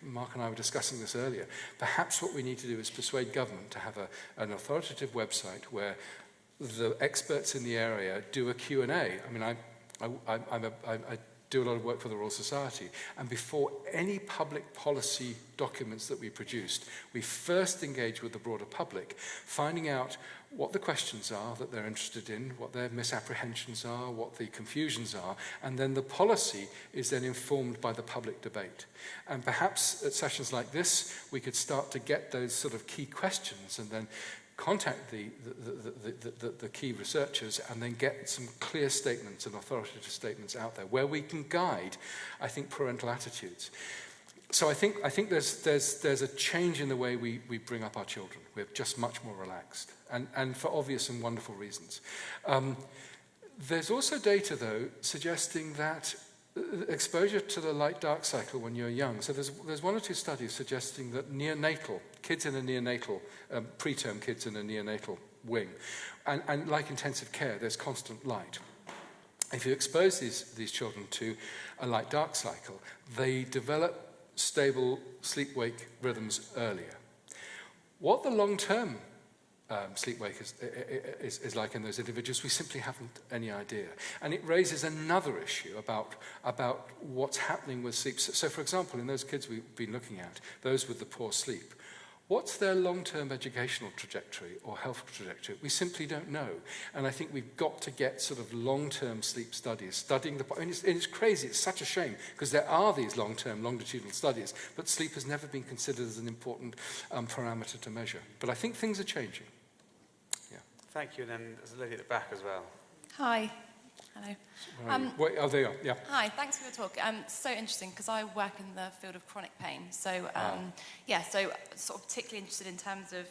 Mark and I were discussing this earlier, perhaps what we need to do is persuade government to have an authoritative website where the experts in the area do a Q&A. I mean, I do a lot of work for the Royal Society, and before any public policy documents that we produced, we first engage with the broader public, finding out what the questions are that they're interested in, what their misapprehensions are, what the confusions are, and then the policy is then informed by the public debate. And perhaps at sessions like this, we could start to get those sort of key questions and then contact the key researchers and then get some clear statements and authoritative statements out there where we can guide, I think, parental attitudes. So I think there's a change in the way we bring up our children. We're just much more relaxed, and for obvious and wonderful reasons. There's also data, though, suggesting that exposure to the light-dark cycle when you're young. So there's one or two studies suggesting that kids in a neonatal, preterm kids in a neonatal wing, and like intensive care, there's constant light. If you expose these children to a light-dark cycle, they develop stable sleep-wake rhythms earlier. What the long-term sleep-wake is like in those individuals. We simply haven't any idea. And it raises another issue about what's happening with sleep. So, for example, in those kids we've been looking at, those with the poor sleep, what's their long-term educational trajectory or health trajectory? We simply don't know. And I think we've got to get sort of long-term sleep studies, studying the... And it's crazy, it's such a shame, because there are these long-term, longitudinal studies, but sleep has never been considered as an important parameter to measure. But I think things are changing. Yeah. Thank you. And then there's a lady at the back as well. Hi. Hello. Wait, oh, there you are, yeah. Hi, thanks for your talk. So interesting because I work in the field of chronic pain. So, so sort of particularly interested in terms of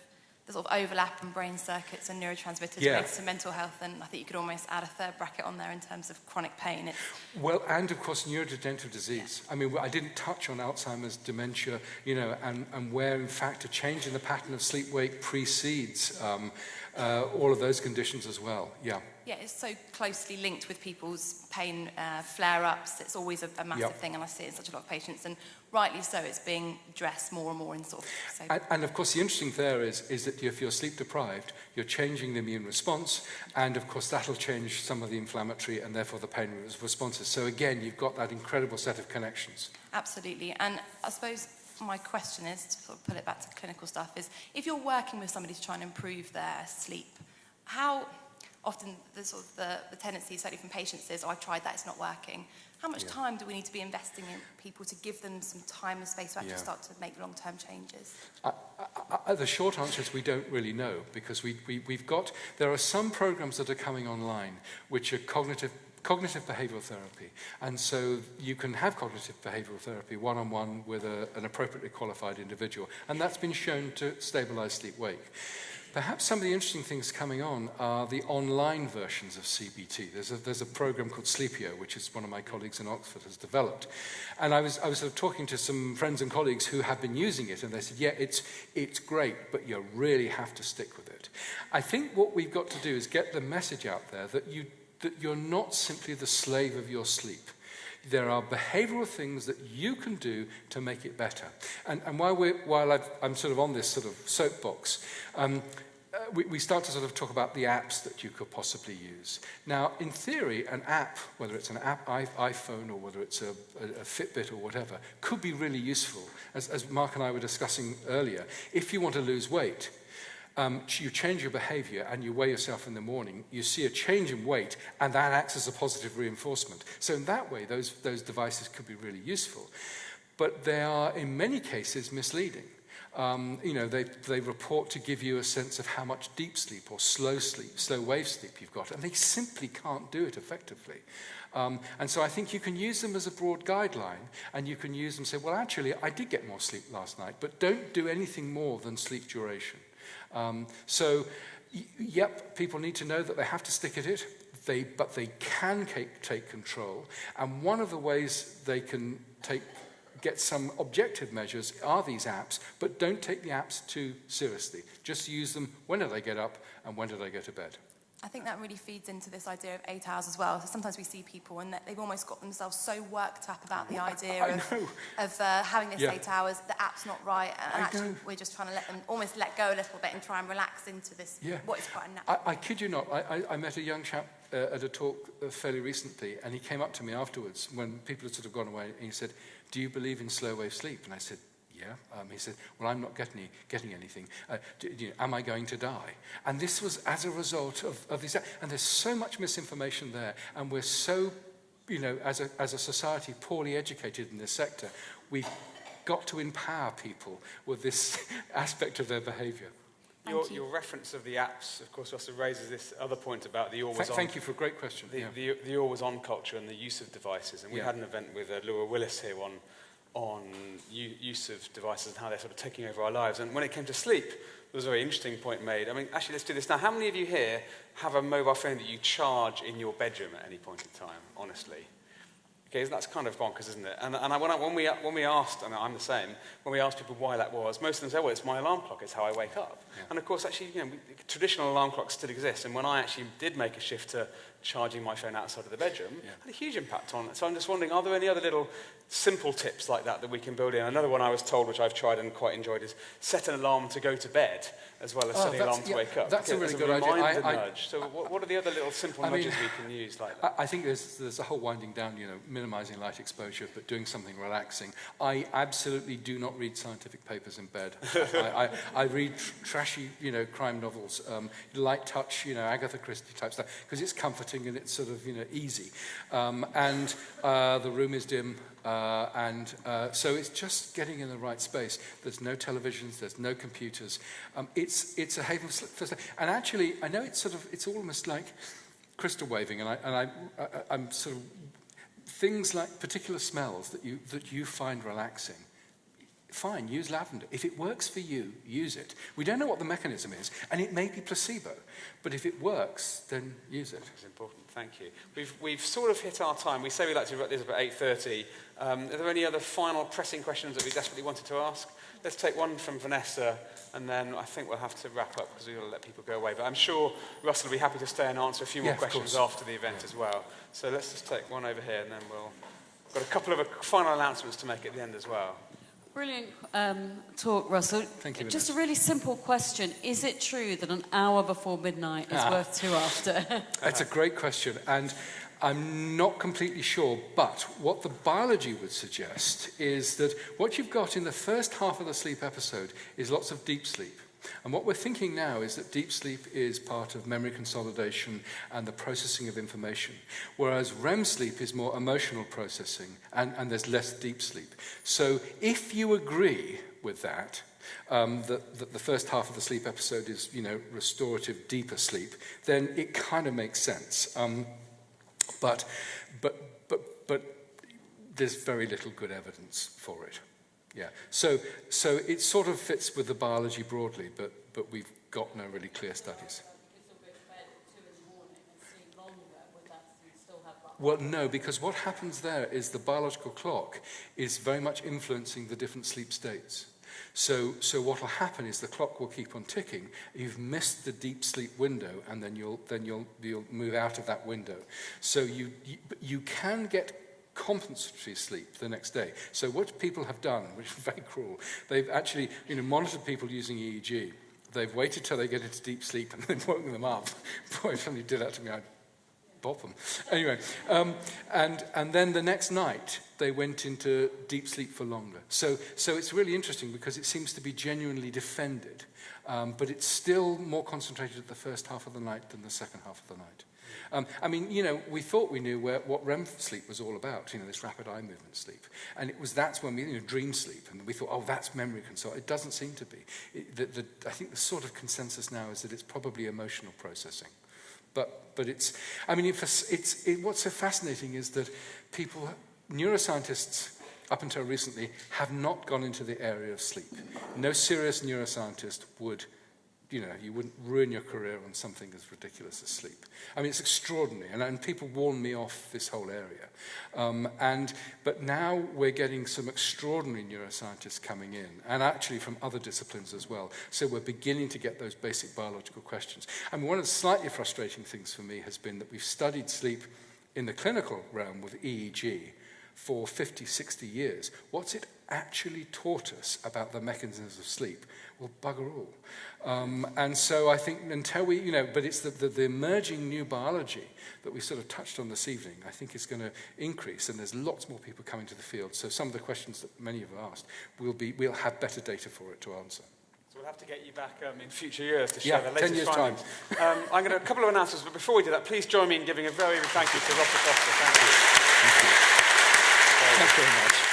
the sort of overlap in brain circuits and neurotransmitters related to mental health. And I think you could almost add a third bracket on there in terms of chronic pain. Well, and of course, neurodegenerative disease. Yeah. I mean, I didn't touch on Alzheimer's, dementia, and where, in fact, a change in the pattern of sleep-wake precedes all of those conditions as well. Yeah. Yeah, it's so closely linked with people's pain flare-ups. It's always a massive thing, and I see it in such a lot of patients. And rightly so, it's being addressed more and more in sort of... So. And of course, the interesting there is that if you're sleep-deprived, you're changing the immune response, and of course, that'll change some of the inflammatory and therefore the pain responses. So again, you've got that incredible set of connections. Absolutely. And I suppose my question is, to sort of pull it back to clinical stuff, is if you're working with somebody to try and improve their sleep, how... Often the tendency, certainly from patients, is, I tried that, it's not working. How much time do we need to be investing in people to give them some time and space to actually start to make long-term changes? The short answer is we don't really know, because there are some programs that are coming online which are cognitive behavioral therapy. And so you can have cognitive behavioral therapy one-on-one with an appropriately qualified individual. And that's been shown to stabilize sleep-wake. Perhaps some of the interesting things coming on are the online versions of CBT. There's a program called Sleepio, which is one of my colleagues in Oxford has developed. And I was sort of talking to some friends and colleagues who have been using it, and they said, yeah, it's great, but you really have to stick with it. I think what we've got to do is get the message out there that you're not simply the slave of your sleep. There are behavioral things that you can do to make it better. And while I'm sort of on this sort of soapbox, we start to sort of talk about the apps that you could possibly use. Now, in theory, an app, whether it's an app iPhone or whether it's a Fitbit or whatever, could be really useful. As Mark and I were discussing earlier, if you want to lose weight, you change your behavior and you weigh yourself in the morning, you see a change in weight, and that acts as a positive reinforcement. So in that way, those devices could be really useful. But they are, in many cases, misleading. They report to give you a sense of how much deep sleep or slow wave sleep you've got, and they simply can't do it effectively. And so I think you can use them as a broad guideline, and you can use them and say, well, actually, I did get more sleep last night, but don't do anything more than sleep duration. People need to know that they have to stick at it, but they can take control. And one of the ways they can get some objective measures are these apps, but don't take the apps too seriously. Just use them when did I get up and when did I go to bed. I think that really feeds into this idea of 8 hours as well. So sometimes we see people and they've almost got themselves so worked up about the idea of having this 8 hours, the app's not right, and actually we're just trying to let them almost let go a little bit and try and relax into this, what is quite a natural. I kid you not, I met a young chap at a talk fairly recently, and he came up to me afterwards when people had sort of gone away, and he said, do you believe in slow wave sleep? And I said, yeah. He said, well, I'm not getting anything. Am I going to die? And this was as a result of this. And there's so much misinformation there. And we're so, as a society, poorly educated in this sector. We've got to empower people with this aspect of their behavior. Your reference of the apps, of course, also raises this other point about the always-on... Thank you for a great question. The always-on culture and the use of devices. And we had an event with Laura Willis here on use of devices and how they're sort of taking over our lives. And when it came to sleep, there was a very interesting point made. I mean, actually, let's do this now. How many of you here have a mobile phone that you charge in your bedroom at any point in time, honestly? Okay, that's kind of bonkers, isn't it? And when we asked, and I'm the same, when we asked people why that was, most of them said, well, it's my alarm clock, it's how I wake up. Yeah. And of course, actually, traditional alarm clocks still exist. And when I actually did make a shift to charging my phone outside of the bedroom had a huge impact on it. So I'm just wondering, are there any other little simple tips like that we can build in? Another one I was told, which I've tried and quite enjoyed, is set an alarm to go to bed as well as setting an alarm to wake up. That's a really good idea. Reminder nudge. So what are the other little simple nudges we can use like that? I think there's a whole winding down, minimizing light exposure, but doing something relaxing. I absolutely do not read scientific papers in bed. I read trashy, crime novels, light touch, Agatha Christie type stuff, because it's comforting and it's sort of, easy. And the room is dim, so it's just getting in the right space. There's no televisions, there's no computers. It's a haven for sleep. And actually, I know it's almost like crystal waving, and I'm sort of things like particular smells that you find relaxing. Fine, use lavender. If it works for you, use it. We don't know what the mechanism is, and it may be placebo, but if it works, then use it. That's important. Thank you. We've sort of hit our time. We say we'd like to wrap this up at 8:30. Are there any other final pressing questions that we desperately wanted to ask? Let's take one from Vanessa, and then I think we'll have to wrap up because we've got to let people go away. But I'm sure Russell will be happy to stay and answer a few more questions after the event as well. So let's just take one over here, and then we've got a couple of final announcements to make at the end as well. Brilliant talk, Russell. Thank you. Just a really simple question. Is it true that an hour before midnight is worth two after? That's a great question, and I'm not completely sure, but what the biology would suggest is that what you've got in the first half of the sleep episode is lots of deep sleep. And what we're thinking now is that deep sleep is part of memory consolidation and the processing of information, whereas REM sleep is more emotional processing, and there's less deep sleep. So if you agree with that, that the first half of the sleep episode is, restorative, deeper sleep, then it kind of makes sense. But there's very little good evidence for it. Yeah, so it sort of fits with the biology broadly, but we've got no really clear studies. Well, no, because what happens there is the biological clock is very much influencing the different sleep states. So what will happen is the clock will keep on ticking. You've missed the deep sleep window, and then you'll move out of that window. So you can get compensatory sleep the next day. So what people have done, which is very cruel, they've actually monitored people using EEG. They've waited till they get into deep sleep and then woken them up. Boy, if somebody did that to me, I'd bop them. Anyway, and then the next night they went into deep sleep for longer. So it's really interesting because it seems to be genuinely defended, but it's still more concentrated at the first half of the night than the second half of the night. We thought we knew what REM sleep was all about, this rapid eye movement sleep. And that's when we, dream sleep, and we thought, oh, that's memory console. It doesn't seem to be. I think the sort of consensus now is that it's probably emotional processing. But it's, what's so fascinating is that neuroscientists, up until recently, have not gone into the area of sleep. No serious neuroscientist would, you wouldn't ruin your career on something as ridiculous as sleep. It's extraordinary, and people warn me off this whole area. But now we're getting some extraordinary neuroscientists coming in, and actually from other disciplines as well. So we're beginning to get those basic biological questions. One of the slightly frustrating things for me has been that we've studied sleep in the clinical realm with EEG for 50, 60 years. What's it actually taught us about the mechanisms of sleep? Well, bugger all. And so I think until we, but it's the emerging new biology that we sort of touched on this evening, I think is going to increase, and there's lots more people coming to the field. So some of the questions that many have asked, we'll have better data for it to answer. So we'll have to get you back in future years to share the latest 10 years' findings. time. I'm going to a couple of announcements, but before we do that, please join me in giving a very big thank you to Russell Foster. Thank you. Thank you very much.